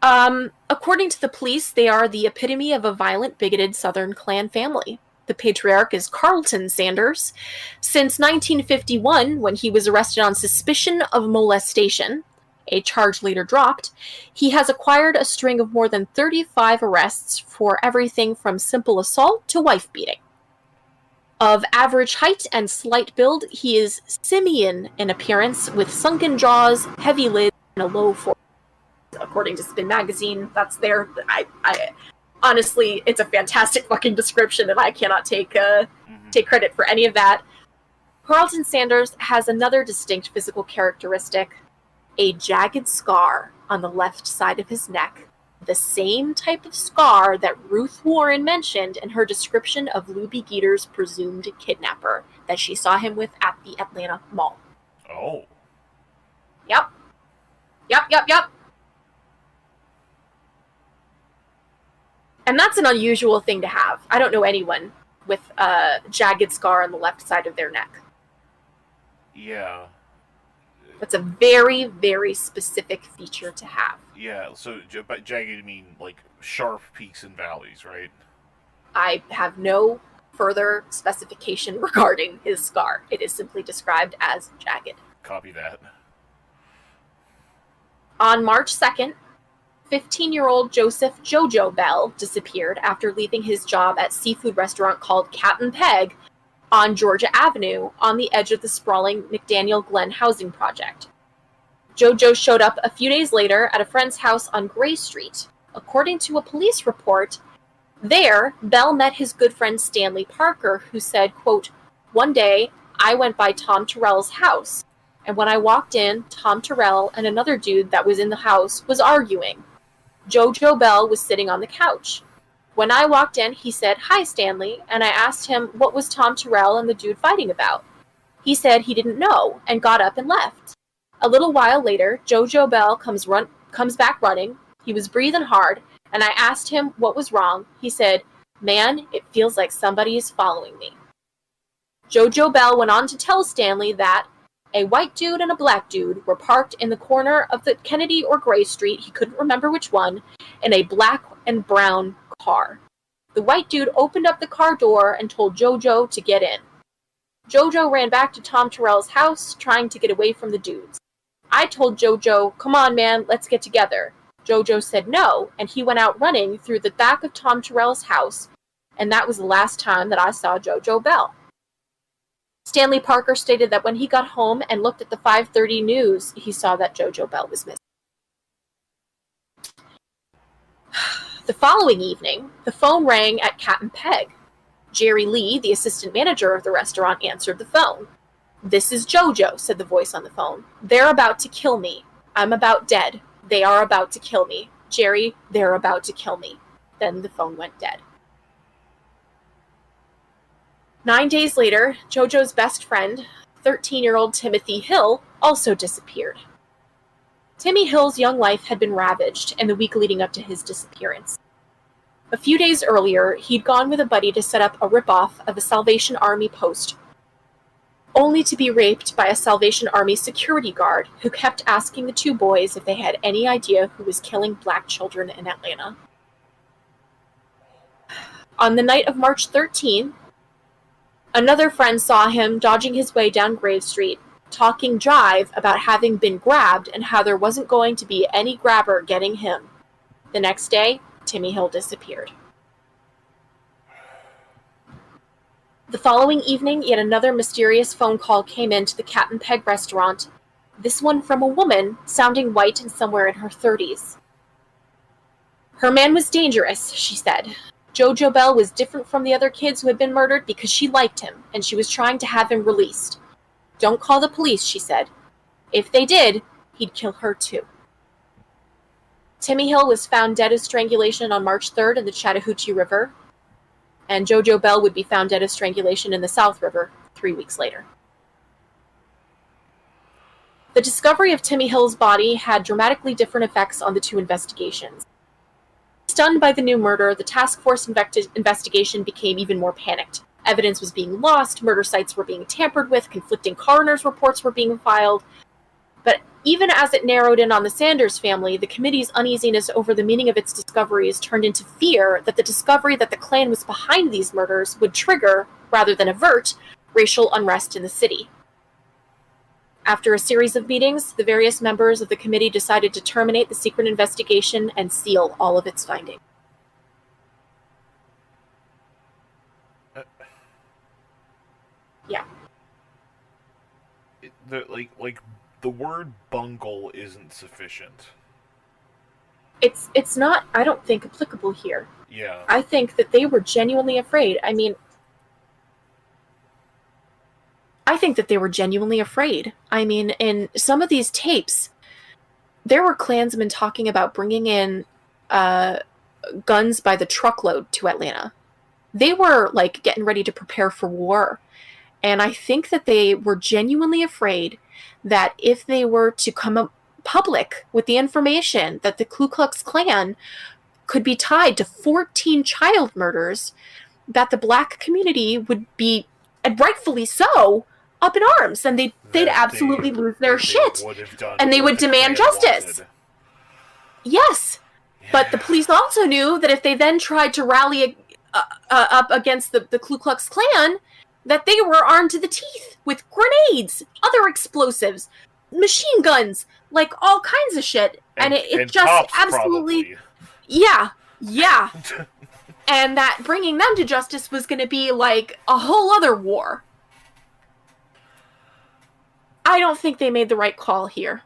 According to the police, they are the epitome of a violent, bigoted Southern Klan family. The patriarch is Carlton Sanders. Since 1951, when he was arrested on suspicion of molestation, a charge later dropped, he has acquired a string of more than 35 arrests for everything from simple assault to wife beating. Of average height and slight build, he is simian in appearance, with sunken jaws, heavy lids, and a low forehead. According to Spin Magazine, that's there. I honestly, it's a fantastic fucking description, and I cannot take credit for any of that. Carlton Sanders has another distinct physical characteristic: a jagged scar on the left side of his neck. The same type of scar that Ruth Warren mentioned in her description of Luby Geeter's presumed kidnapper that she saw him with at the Atlanta Mall. Oh. Yep. And that's an unusual thing to have. I don't know anyone with a jagged scar on the left side of their neck. Yeah. That's a very, very specific feature to have. Yeah, so by jagged you mean like sharp peaks and valleys, right? I have no further specification regarding his scar. It is simply described as jagged. Copy that. On March 2nd, 15-year-old Joseph Jojo Bell disappeared after leaving his job at seafood restaurant called Cat and Peg on Georgia Avenue on the edge of the sprawling McDaniel Glen housing project. Jojo showed up a few days later at a friend's house on Gray Street. According to a police report, there, Bell met his good friend Stanley Parker, who said, quote, "One day, I went by Tom Terrell's house, and when I walked in, Tom Terrell and another dude that was in the house was arguing. Jojo Bell was sitting on the couch. When I walked in, he said, 'Hi, Stanley,' and I asked him what was Tom Terrell and the dude fighting about. He said he didn't know and got up and left. A little while later, Jojo Bell comes back running. He was breathing hard, and I asked him what was wrong. He said, 'Man, it feels like somebody is following me.' Jojo Bell went on to tell Stanley that a white dude and a black dude were parked in the corner of the Kennedy or Gray Street, he couldn't remember which one, in a black and brown car. The white dude opened up the car door and told Jojo to get in. Jojo ran back to Tom Terrell's house, trying to get away from the dudes. I told Jojo, 'Come on, man, let's get together.' Jojo said no, and he went out running through the back of Tom Terrell's house, and that was the last time that I saw Jojo Bell." Stanley Parker stated that when he got home and looked at the 5:30 news, he saw that Jojo Bell was missing. The following evening, the phone rang at Cat and Peg. Jerry Lee, the assistant manager of the restaurant, answered the phone. "This is Jojo," said the voice on the phone. "They're about to kill me. I'm about dead. They are about to kill me. Jerry, they're about to kill me." Then the phone went dead. 9 days later, Jojo's best friend, 13-year-old Timothy Hill, also disappeared. Timmy Hill's young life had been ravaged in the week leading up to his disappearance. A few days earlier, he'd gone with a buddy to set up a ripoff of a Salvation Army post, only to be raped by a Salvation Army security guard who kept asking the two boys if they had any idea who was killing black children in Atlanta. On the night of March 13th, another friend saw him dodging his way down Grave Street, talking jive about having been grabbed and how there wasn't going to be any grabber getting him. The next day, Timmy Hill disappeared. The following evening, yet another mysterious phone call came into the Cat and Peg restaurant, this one from a woman sounding white and somewhere in her 30s. Her man was dangerous, she said. Jojo Bell was different from the other kids who had been murdered because she liked him, and she was trying to have him released. Don't call the police, she said. If they did, he'd kill her too. Timmy Hill was found dead of strangulation on March 3rd in the Chattahoochee River, and Jojo Bell would be found dead of strangulation in the South River 3 weeks later. The discovery of Timmy Hill's body had dramatically different effects on the two investigations. Stunned by the new murder, the task force investigation became even more panicked. Evidence was being lost, murder sites were being tampered with, conflicting coroner's reports were being filed. But Even as it narrowed in on the Sanders family, the committee's uneasiness over the meaning of its discoveries turned into fear that the discovery that the Klan was behind these murders would trigger, rather than avert, racial unrest in the city. After a series of meetings, the various members of the committee decided to terminate the secret investigation and seal all of its findings. Yeah. The word bungle isn't sufficient. It's not, I don't think, applicable here. Yeah. I think that they were genuinely afraid. I mean, I think that they were genuinely afraid. I mean, in some of these tapes, there were Klansmen talking about bringing in guns by the truckload to Atlanta. They were, like, getting ready to prepare for war. And I think that they were genuinely afraid that if they were to come up public with the information that the Ku Klux Klan could be tied to 14 child murders, that the black community would be, and rightfully so, up in arms, and they'd absolutely lose their shit, and they would demand justice. Yes, yeah. But the police also knew that if they then tried to rally up against the Ku Klux Klan, that they were armed to the teeth with grenades, other explosives, machine guns, like all kinds of shit, and it just absolutely, probably. yeah, and that bringing them to justice was going to be like a whole other war. I don't think they made the right call here.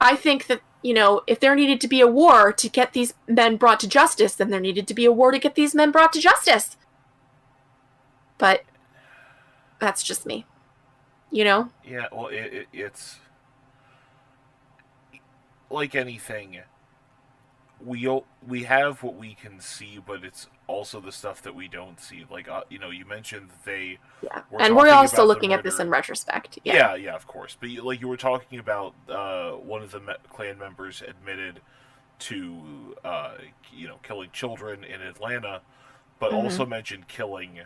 I think that, you know, if there needed to be a war to get these men brought to justice, then there needed to be a war to get these men brought to justice. But that's just me. You know? Yeah, well, it's like anything. We have what we can see, but it's also the stuff that we don't see. Like, you know, you mentioned that they were and we're also looking at this in retrospect. Yeah, of course. But like you were talking about, one of the Klan members admitted to, you know, killing children in Atlanta, but also mentioned killing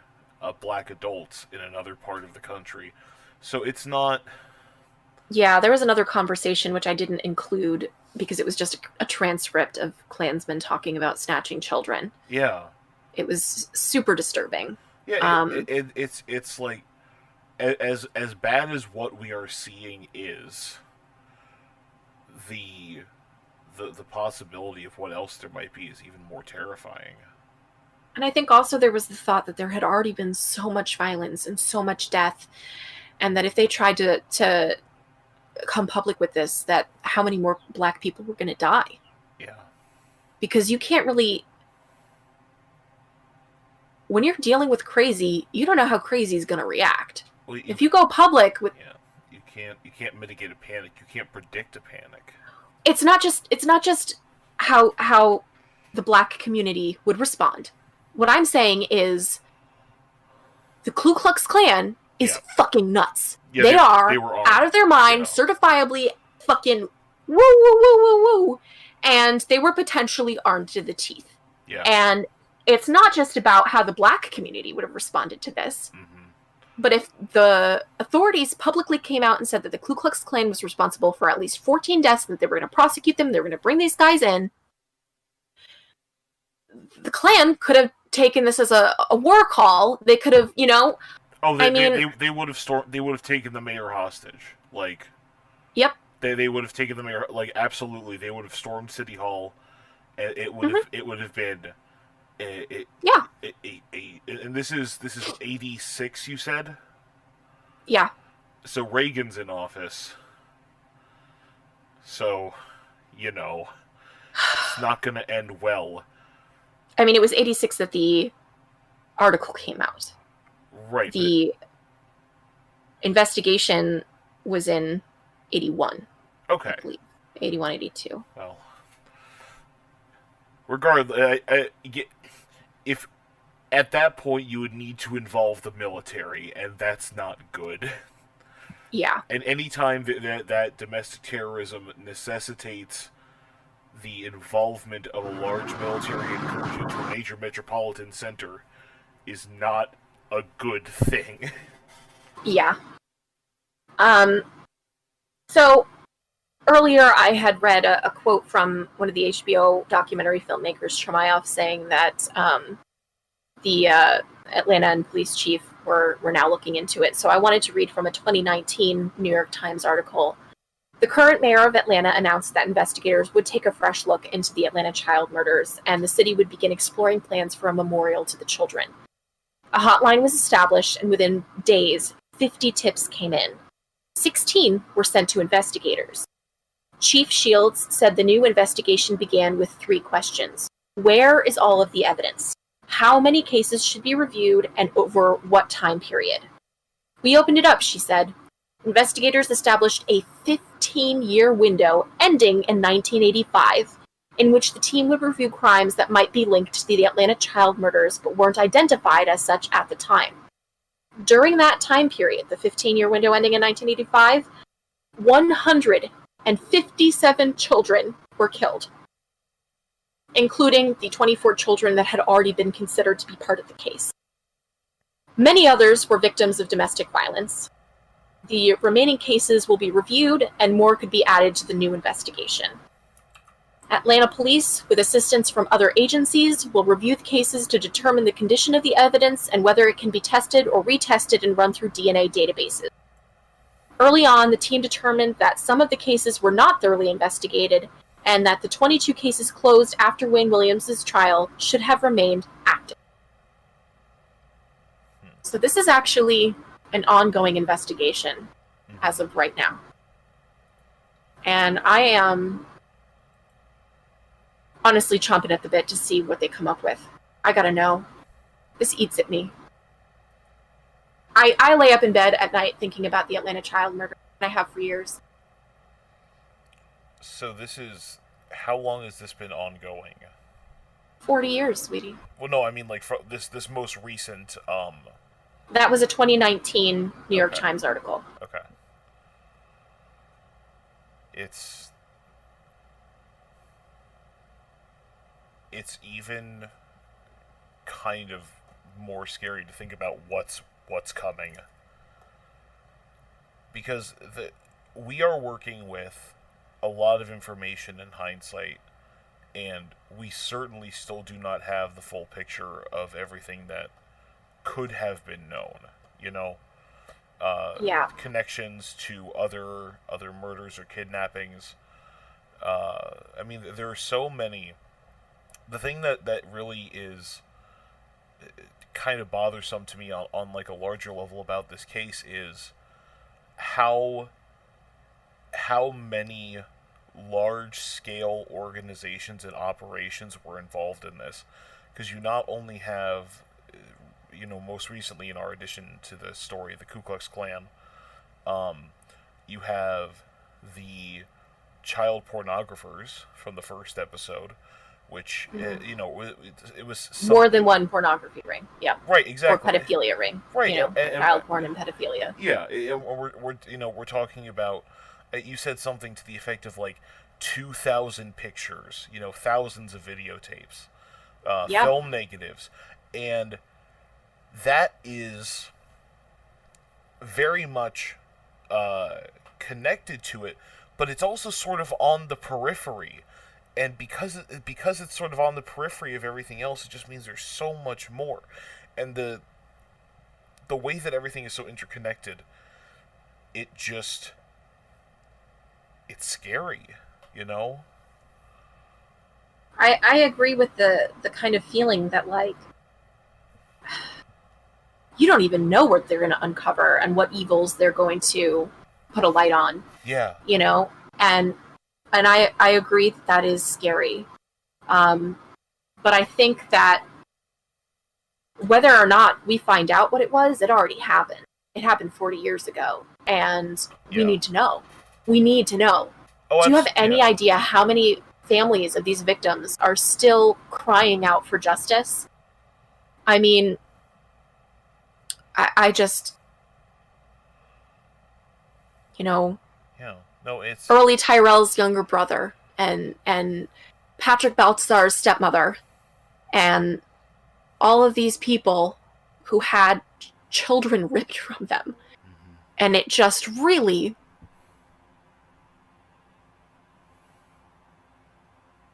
black adults in another part of the country. So it's not... Yeah, there was another conversation which I didn't include because it was just a transcript of Klansmen talking about snatching children. Yeah. It was super disturbing. Yeah, it's like, as bad as what we are seeing is, the possibility of what else there might be is even more terrifying. And I think also there was the thought that there had already been so much violence and so much death, and that if they tried to come public with this, that how many more black people were going to die. Yeah. Because you can't really... When you're dealing with crazy, you don't know how crazy is going to react. Well, if you go public with... Yeah, you can't mitigate a panic. You can't predict a panic. It's not just how the black community would respond. What I'm saying is the Ku Klux Klan is fucking nuts. Yeah, they were out of their mind, certifiably fucking woo, woo, woo, woo, woo. And they were potentially armed to the teeth. Yeah. And it's not just about how the black community would have responded to this. Mm-hmm. But if the authorities publicly came out and said that the Ku Klux Klan was responsible for at least 14 deaths, that they were going to prosecute them, they were going to bring these guys in, the Klan could have taken this as a war call. They could have, you know... Oh, they would have They would have taken the mayor hostage. Like, yep. They would have taken the mayor. Like, absolutely, they would have stormed City Hall. And it would have been. And this is 86. You said. Yeah. So Reagan's in office. So, you know, it's not going to end well. I mean, it was 86 that the article came out. Right. The investigation was in 81. Okay. I believe. 81, 82. Well, regardless, if at that point you would need to involve the military, and that's not good. Yeah. And any time that domestic terrorism necessitates the involvement of a large military incursion to a major metropolitan center is not a good thing. Yeah. So earlier I had read a quote from one of the HBO documentary filmmakers, Chermayeff, saying that the Atlanta and police chief were now looking into it. So I wanted to read from a 2019 New York Times article. The current mayor of Atlanta announced that investigators would take a fresh look into the Atlanta child murders, and the city would begin exploring plans for a memorial to the children. A hotline was established, and within days, 50 tips came in. 16 were sent to investigators. Chief Shields said the new investigation began with 3 questions. Where is all of the evidence? How many cases should be reviewed, and over what time period? We opened it up, she said. Investigators established a 15-year window ending in 1985, in which the team would review crimes that might be linked to the Atlanta child murders but weren't identified as such at the time. During that time period, the 15-year window ending in 1985, 157 children were killed, including the 24 children that had already been considered to be part of the case. Many others were victims of domestic violence. The remaining cases will be reviewed, and more could be added to the new investigation. Atlanta police, with assistance from other agencies, will review the cases to determine the condition of the evidence and whether it can be tested or retested and run through DNA databases. Early on, the team determined that some of the cases were not thoroughly investigated, and that the 22 cases closed after Wayne Williams' trial should have remained active. So this is actually an ongoing investigation as of right now. And I am honestly chomping at the bit to see what they come up with. I gotta know. This eats at me. I lay up in bed at night thinking about the Atlanta child murder, and I have for years. So this is... How long has this been ongoing? 40 years, sweetie. Well, no, I mean, like, this most recent, That was a 2019 New York Times article. Okay. It's even kind of more scary to think about what's coming. Because we are working with a lot of information in hindsight, and we certainly still do not have the full picture of everything that could have been known, you know? Connections to other murders or kidnappings. I mean, there are so many. The thing that really is kind of bothersome to me on like a larger level about this case is how many large-scale organizations and operations were involved in this. Because you not only have, most recently in our addition to the story, the Ku Klux Klan, you have the child pornographers from the first episode, which, it was... More than one pornography ring, yeah. Right, exactly. Or pedophilia ring, right, and child porn and pedophilia. Yeah, we're talking about, you said something to the effect of, like, 2,000 pictures, thousands of videotapes, film negatives, and that is very much connected to it, but it's also sort of on the periphery. And because it's sort of on the periphery of everything else, it just means there's so much more. And the way that everything is so interconnected, it's scary, I agree with the kind of feeling that, like, you don't even know what they're going to uncover and what evils they're going to put a light on. Yeah. And I agree that is scary. But I think that whether or not we find out what it was, it already happened. It happened 40 years ago. And we need to know. We need to know. Do you have any idea how many families of these victims are still crying out for justice? I mean, I just, Yeah. No, it's... Early Tyrell's younger brother and Patrick Baltzar's stepmother and all of these people who had children ripped from them. Mm-hmm. And it just really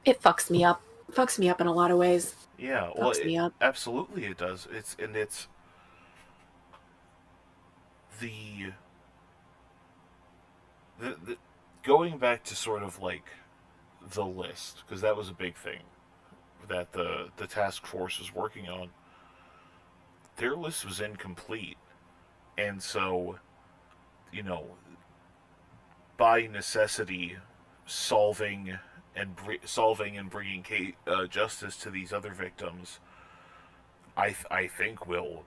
It fucks me up. It fucks me up in a lot of ways. Yeah, well, Fucks me up. absolutely it does. It's the, the going back to sort of like the list, because that was a big thing that the task force was working on. Their list was incomplete, and so, you know, by necessity, solving and bringing justice to these other victims, I think will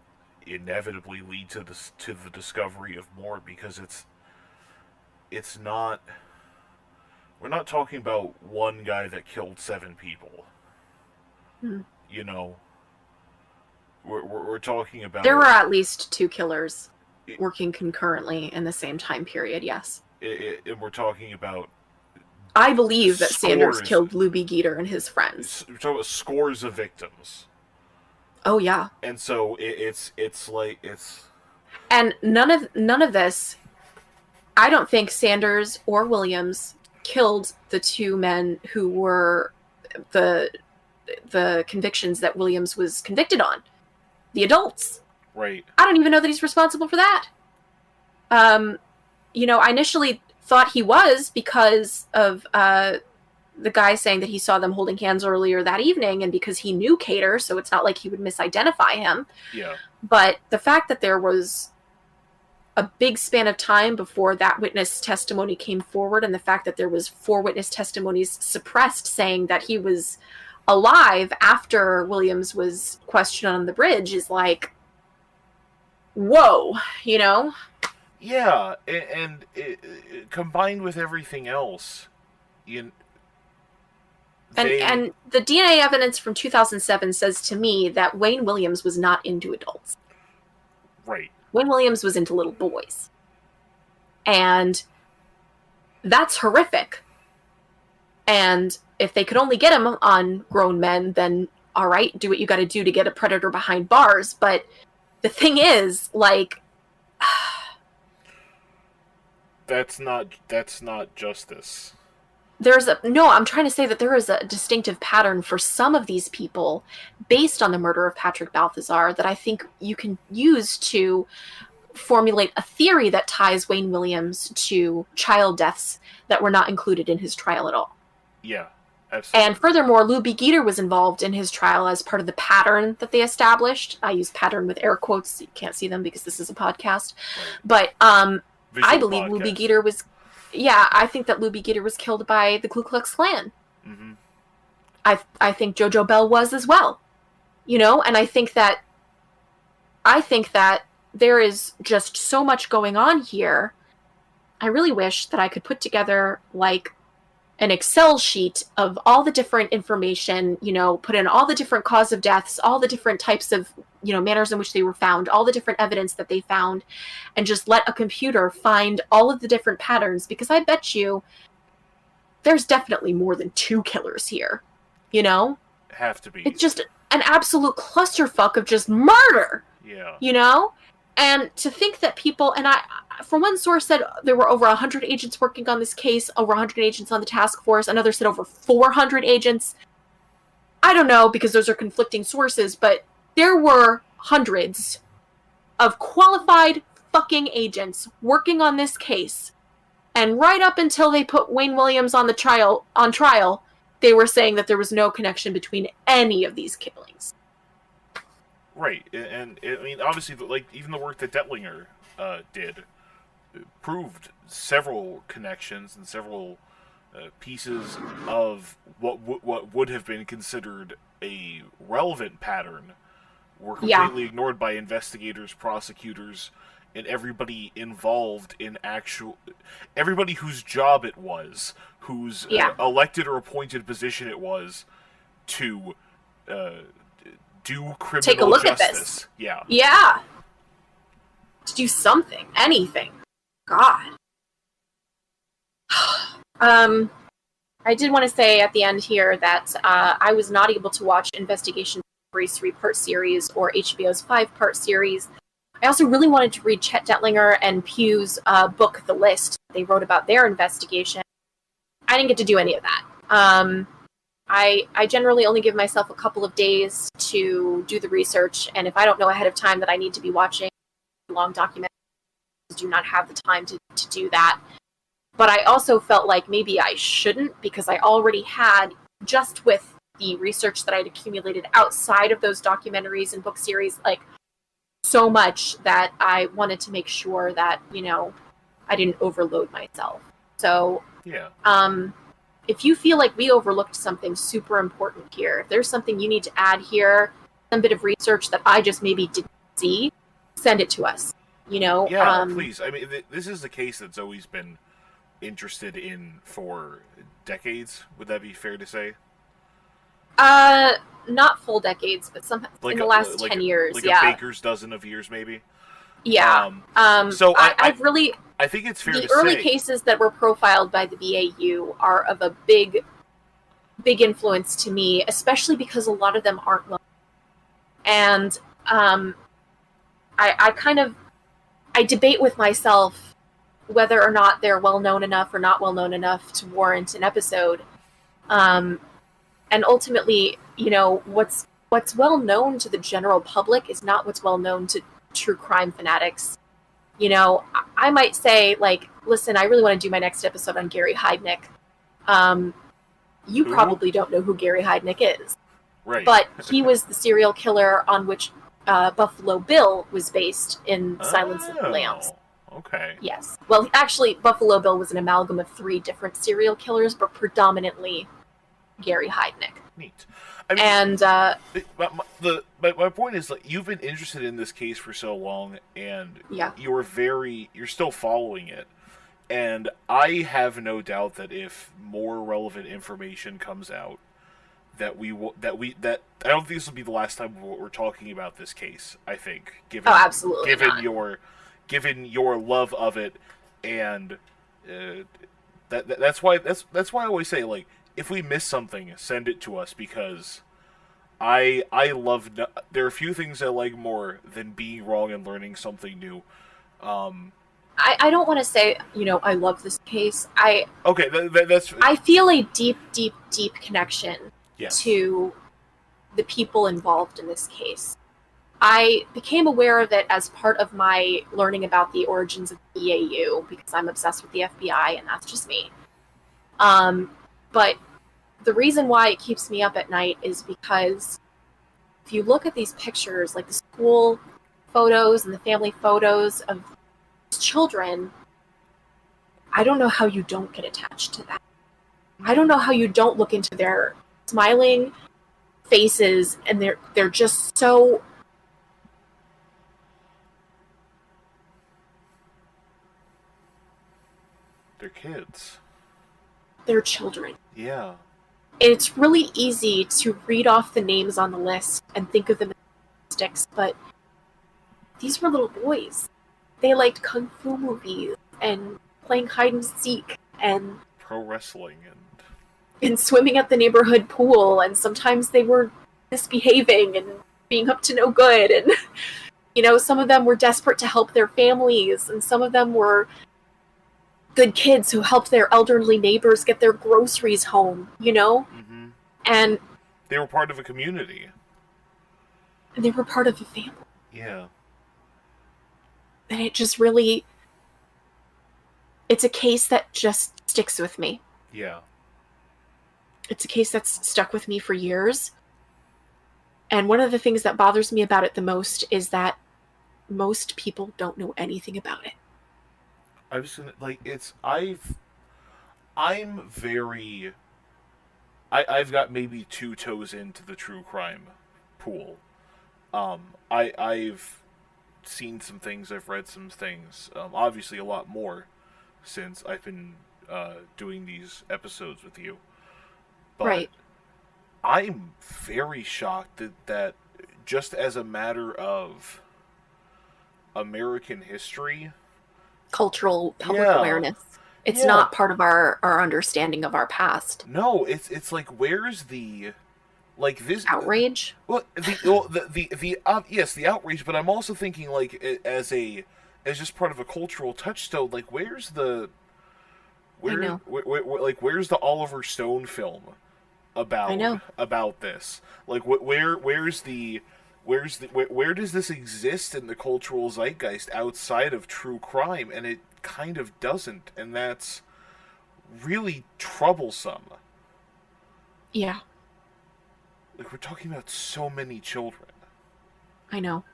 inevitably lead to the discovery of more, because it's not, we're not talking about one guy that killed 7 people. You know, we're talking about, There were at least 2 killers working concurrently in the same time period, yes. And we're talking about, I believe that Sanders scores. killed Luby Geeter and his friends. We're talking about scores of victims. Oh yeah. And so it's like, And none of this, I don't think Sanders or Williams killed the 2 men who were the convictions that Williams was convicted on. The adults. right. I don't even know that he's responsible for that. You know, I initially thought he was because of the guy saying that he saw them holding hands earlier that evening, and because he knew Cater, so it's not like he would misidentify him. Yeah. But the fact that there was a big span of time before that witness testimony came forward, and the fact that there was 4 witness testimonies suppressed saying that he was alive after Williams was questioned on the bridge is like, whoa, you know? Yeah, and combined with everything else, you. And the DNA evidence from 2007 says to me that Wayne Williams was not into adults. Right. Wayne Williams was into little boys. And that's horrific. And if they could only get him on grown men, then all right, do what you got to do to get a predator behind bars. But the thing is, like, that's not justice. I'm trying to say that there is a distinctive pattern for some of these people based on the murder of Patrick Balthazar that I think you can use to formulate a theory that ties Wayne Williams to child deaths that were not included in his trial at all. Yeah, absolutely. And furthermore, Luby Geeter was involved in his trial as part of the pattern that they established. I use pattern with air quotes. You can't see them because this is a podcast. Right. But Visual I believe podcast. Luby Geeter was... Yeah, I think that Luby Geeter was killed by the Ku Klux Klan. Mm-hmm. I think Jojo Bell was as well. You know, and I think that there is just so much going on here. I really wish that I could put together like an Excel sheet of all the different information, you know, put in all the different cause of deaths, all the different types of, you know, manners in which they were found, all the different evidence that they found, and just let a computer find all of the different patterns, because I bet you there's definitely more than 2 killers here, you know? Have to be. It's just an absolute clusterfuck of just murder. Yeah. You know? And to think that people, and I, from one source said there were over 100 agents working on this case, over 100 agents on the task force, another said over 400 agents. I don't know, because those are conflicting sources, but there were hundreds of qualified fucking agents working on this case. And right up until they put Wayne Williams on trial, they were saying that there was no connection between any of these killings. Right, and I mean, obviously, like, even the work that Detlinger did proved several connections and several pieces of what would have been considered a relevant pattern were completely ignored by investigators, prosecutors, and everybody involved in everybody whose job it was, whose elected or appointed position it was to do criminal Take a look justice. at this. Yeah. To do something, anything. God. I did want to say at the end here that I was not able to watch Investigation Discovery's 3-part series or HBO's 5-part series. I also really wanted to read Chet Detlinger and Pugh's book, The List. They wrote about their investigation. I didn't get to do any of that. I generally only give myself a couple of days to do the research, and if I don't know ahead of time that I need to be watching long documentaries, I do not have the time to do that. But I also felt like maybe I shouldn't, because I already had, just with the research that I'd accumulated outside of those documentaries and book series, like, so much that I wanted to make sure that, I didn't overload myself. So, Yeah. If you feel like we overlooked something super important here, if there's something you need to add here, some bit of research that I just maybe didn't see, send it to us. Yeah, please. I mean, this is a case that's always been interested in for decades. Would that be fair to say? Not full decades, but some Like in the last 10 years. Like yeah, a baker's dozen of years, maybe. yeah. So I've really. I think it's fair to say the early cases that were profiled by the BAU are of a big influence to me, especially because a lot of them aren't well. And I debate with myself whether or not they're well known enough or not well known enough to warrant an episode. And ultimately, what's well known to the general public is not what's well known to true crime fanatics. I might say, like, listen, I really want to do my next episode on Gary Heidnik. You probably don't know who Gary Heidnik is. Right. But he was the serial killer on which Buffalo Bill was based in Silence of the Lambs. Okay. Yes. Well, actually, Buffalo Bill was an amalgam of 3 different serial killers, but predominantly Gary Heidnik. Neat. I mean, And my point is, like, you've been interested in this case for so long, and yeah. you're still following it, and I have no doubt that if more relevant information comes out, that I don't think this will be the last time we're talking about this case. I think, absolutely given your love of it, and that's why I always say, like, if we miss something, send it to us, because I love. There are few things I like more than being wrong and learning something new. I don't want to say, I love this case. That's. I feel a deep, deep, deep connection Yes. to the people involved in this case. I became aware of it as part of my learning about the origins of the EAU, because I'm obsessed with the FBI, and that's just me. But the reason why it keeps me up at night is because if you look at these pictures, like the school photos and the family photos of children, I don't know how you don't get attached to that. I don't know how you don't look into their smiling faces, and they're just so They're kids. They're children. Yeah. It's really easy to read off the names on the list and think of them as sticks, but these were little boys. They liked kung fu movies and playing hide and seek and pro wrestling and swimming at the neighborhood pool, and sometimes they were misbehaving and being up to no good, and some of them were desperate to help their families, and some of them were good kids who helped their elderly neighbors get their groceries home, Mm-hmm. And they were part of a community. They were part of a family. Yeah. And it just really, it's a case that just sticks with me. Yeah. It's a case that's stuck with me for years. And one of the things that bothers me about it the most is that most people don't know anything about it. I was gonna, like, I've got maybe 2 toes into the true crime pool. I've seen some things, I've read some things, obviously a lot more since I've been doing these episodes with you. But right. I'm very shocked that just as a matter of American history, cultural public awareness, it's not part of our understanding of our past. No, it's like, where's the, like, this outrage? Well, yes, the outrage, but I'm also thinking, like, as just part of a cultural touchstone, like, where's the Oliver Stone film I know. about this. Like, where does this exist in the cultural zeitgeist outside of true crime? And it kind of doesn't, and that's really troublesome. Yeah, Like, we're talking about so many children. I know.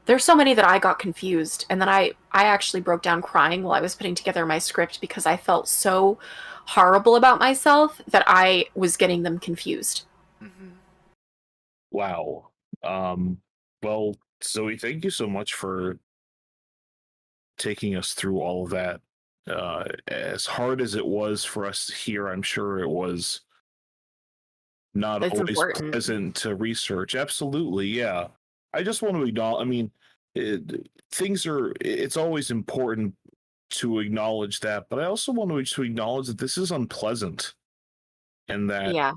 There's so many that I got confused, and then I actually broke down crying while I was putting together my script because I felt so horrible about myself that I was getting them confused. Mm-hmm. Wow. Um, well, Zoe, thank you so much for taking us through all of that. As hard as it was for us here, I'm sure it was not It's always important. pleasant to research. Absolutely, yeah. I just want to acknowledge, I mean, it's always important to acknowledge that, but I also want to acknowledge that this is unpleasant and that Yeah.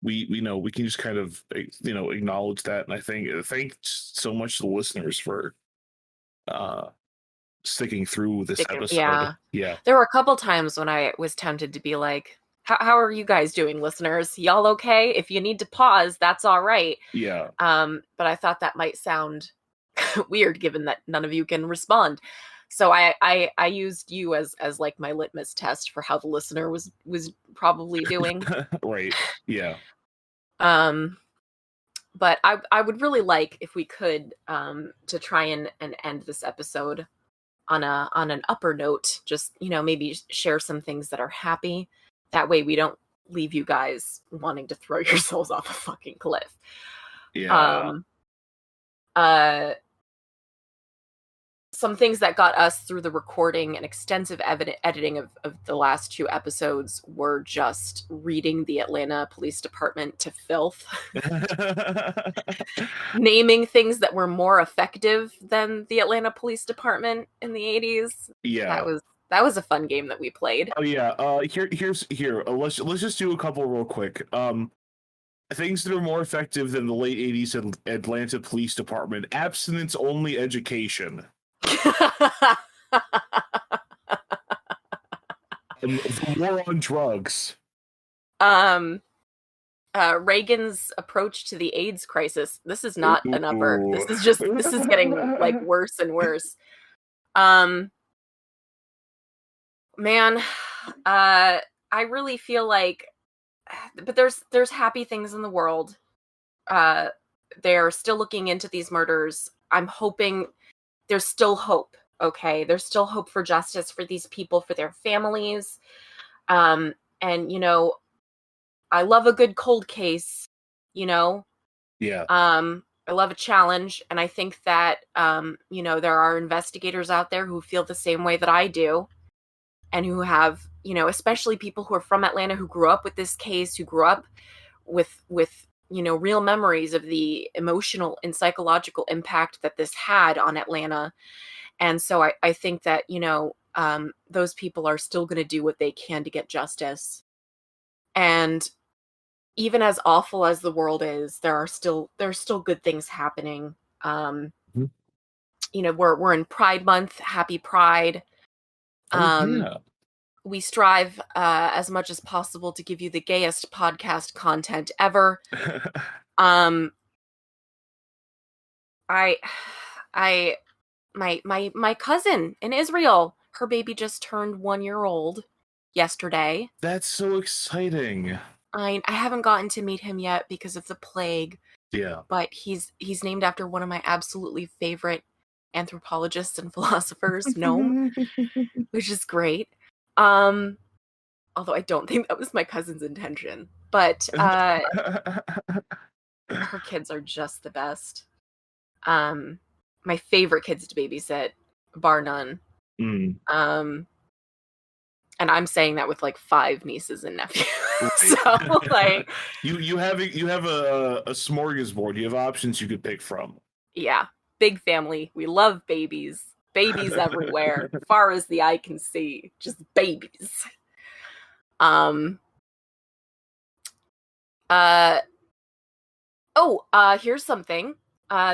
we know we can just kind of acknowledge that. And I thanks so much to the listeners for sticking through this episode. Yeah. There were a couple times when I was tempted to be like, how are you guys doing, listeners? Y'all okay? If you need to pause, that's all right. Yeah. But I thought that might sound weird given that none of you can respond. So I used you as like my litmus test for how the listener was probably doing. Right. Yeah. But I would really like if we could to try and end this episode on an upper note. Just, maybe share some things that are happy. That way we don't leave you guys wanting to throw yourselves off a fucking cliff. Yeah. Some things that got us through the recording and extensive editing of the last 2 episodes were just reading the Atlanta Police Department to filth. Naming things that were more effective than the Atlanta Police Department in the 80s. Yeah. That was a fun game that we played. Oh yeah. Here. Let's just do a couple real quick. Things that are more effective than the late 80s Atlanta Police Department: abstinence only education. The war on drugs. Reagan's approach to the AIDS crisis. This is not an upper. This is getting like worse and worse. Man, I really feel like, but there's happy things in the world. They're still looking into these murders. I'm hoping there's still hope. Okay, there's still hope for justice for these people, for their families. And I love a good cold case. Yeah. I love a challenge, and I think that there are investigators out there who feel the same way that I do, and who have, especially people who are from Atlanta, who grew up with this case, who grew up with real memories of the emotional and psychological impact that this had on Atlanta. And so I think that, those people are still going to do what they can to get justice. And even as awful as the world is, there's still good things happening. Mm-hmm. We're in Pride Month. Happy Pride. Yeah. We strive as much as possible to give you the gayest podcast content ever. My cousin in Israel, her baby just turned 1 year old yesterday. That's so exciting. I haven't gotten to meet him yet because of the plague. Yeah. But he's named after one of my absolutely favorite anthropologists and philosophers, Noam, which is great. Although I don't think that was my cousin's intention. But her kids are just the best. My favorite kids to babysit, bar none. And I'm saying that with like 5 nieces and nephews. Right. So like you have a smorgasbord. You have options you could pick from. Yeah, big family. We love babies. Babies everywhere, far as the eye can see. Just babies. Here's something.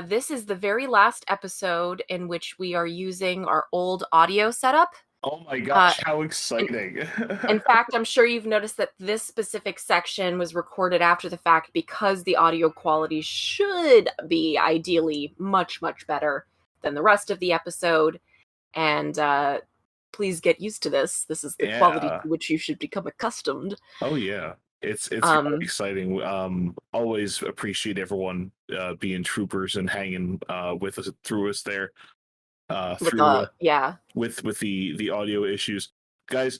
This is the very last episode in which we are using our old audio setup. Oh my gosh, how exciting. In fact, I'm sure you've noticed that this specific section was recorded after the fact because the audio quality should be ideally much, much better than the rest of the episode. And please get used to this. This is the quality to which you should become accustomed. Oh yeah. It's really exciting. Always appreciate everyone being troopers and hanging with us through us there. With the audio issues. Guys,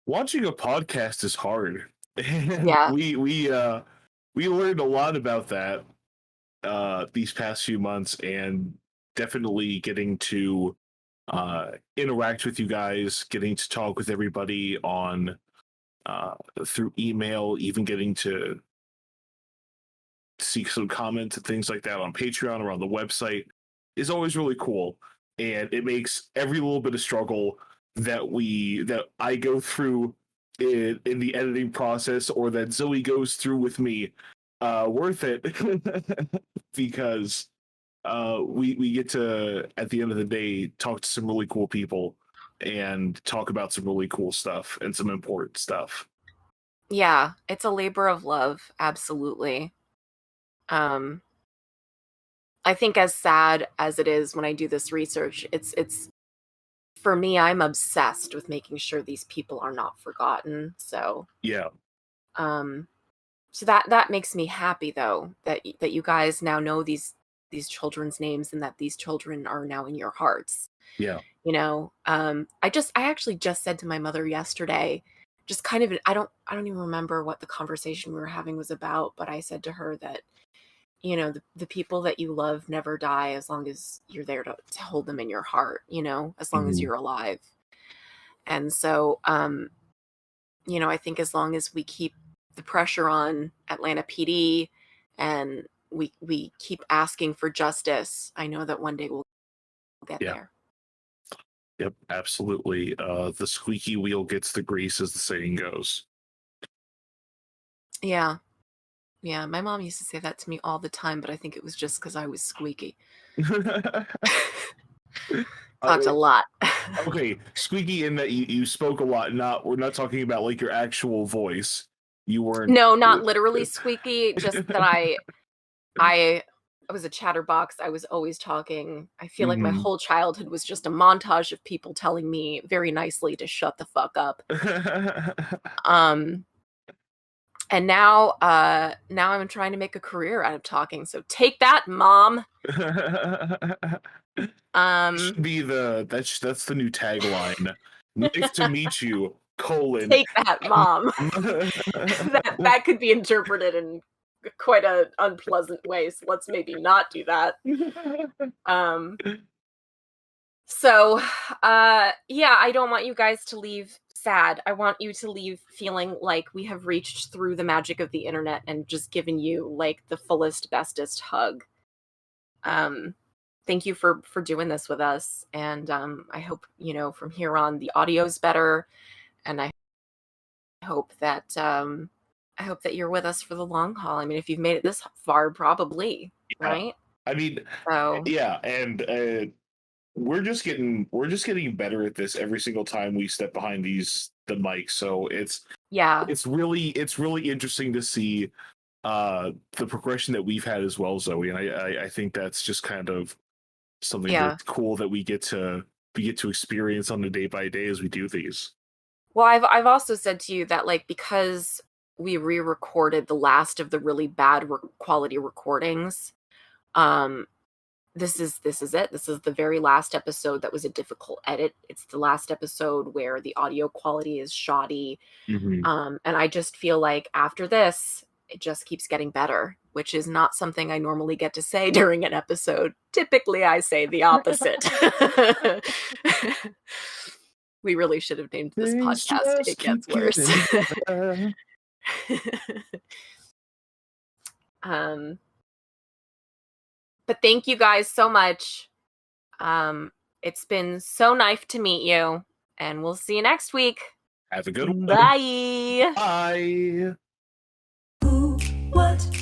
watching a podcast is hard. Yeah. we learned a lot about that these past few months, and definitely getting to interact with you guys, getting to talk with everybody on through email, even getting to see some comments and things like that on Patreon or on the website is always really cool. And it makes every little bit of struggle that I go through in the editing process, or that Zoe goes through with me, worth it. Because we get to, at the end of the day, talk to some really cool people and talk about some really cool stuff and some important stuff. Yeah, it's a labor of love, absolutely. I think as sad as it is when I do this research, it's for me, I'm obsessed with making sure these people are not forgotten. So yeah. So that makes me happy, though, that you guys now know these children's names and that these children are now in your hearts. Yeah. You know, I actually just said to my mother yesterday, just kind of, I don't even remember what the conversation we were having was about, but I said to her that, you know, the people that you love never die as long as you're there to hold them in your heart, you know, as long as you're alive. And so, you know, I think as long as we keep the pressure on Atlanta PD and we keep asking for justice, I know that one day we'll get there. Yep, absolutely. The squeaky wheel gets the grease, as the saying goes. Yeah. Yeah, my mom used to say that to me all the time, but I think it was just because I was squeaky. Talked a lot. Okay, squeaky in that you spoke a lot. We're not talking about like your actual voice. You weren't. No, not literally squeaky. Just that I was a chatterbox. I was always talking. I feel like my whole childhood was just a montage of people telling me very nicely to shut the fuck up. And now I'm trying to make a career out of talking. So take that, Mom. Should be that's the new tagline. Nice to meet you. : Take that, Mom. that could be interpreted in quite an unpleasant way. So let's maybe not do that. So yeah, I don't want you guys to leave sad. I want you to leave feeling like we have reached through the magic of the internet and just given you like the fullest, bestest hug. Thank you for doing this with us. And I hope, you know, from here on the audio's better. And I hope that you're with us for the long haul. I mean, if you've made it this far, probably, right? I mean, yeah, and we're just getting better at this every single time we step behind the mic. So it's really interesting to see the progression that we've had as well, Zoe. And I think that's just kind of something that's cool that we get to experience on a day by day as we do these. Well, I've also said to you that, like, because we re-recorded the last of the really bad quality recordings, this is it. This is the very last episode that was a difficult edit. It's the last episode where the audio quality is shoddy. And I just feel like after this, it just keeps getting better, which is not something I normally get to say during an episode. Typically, I say the opposite. We really should have named this podcast It Gets Worse. But thank you guys so much. It's been so nice to meet you, and we'll see you next week. Have a good one. Bye. Bye. Who, what,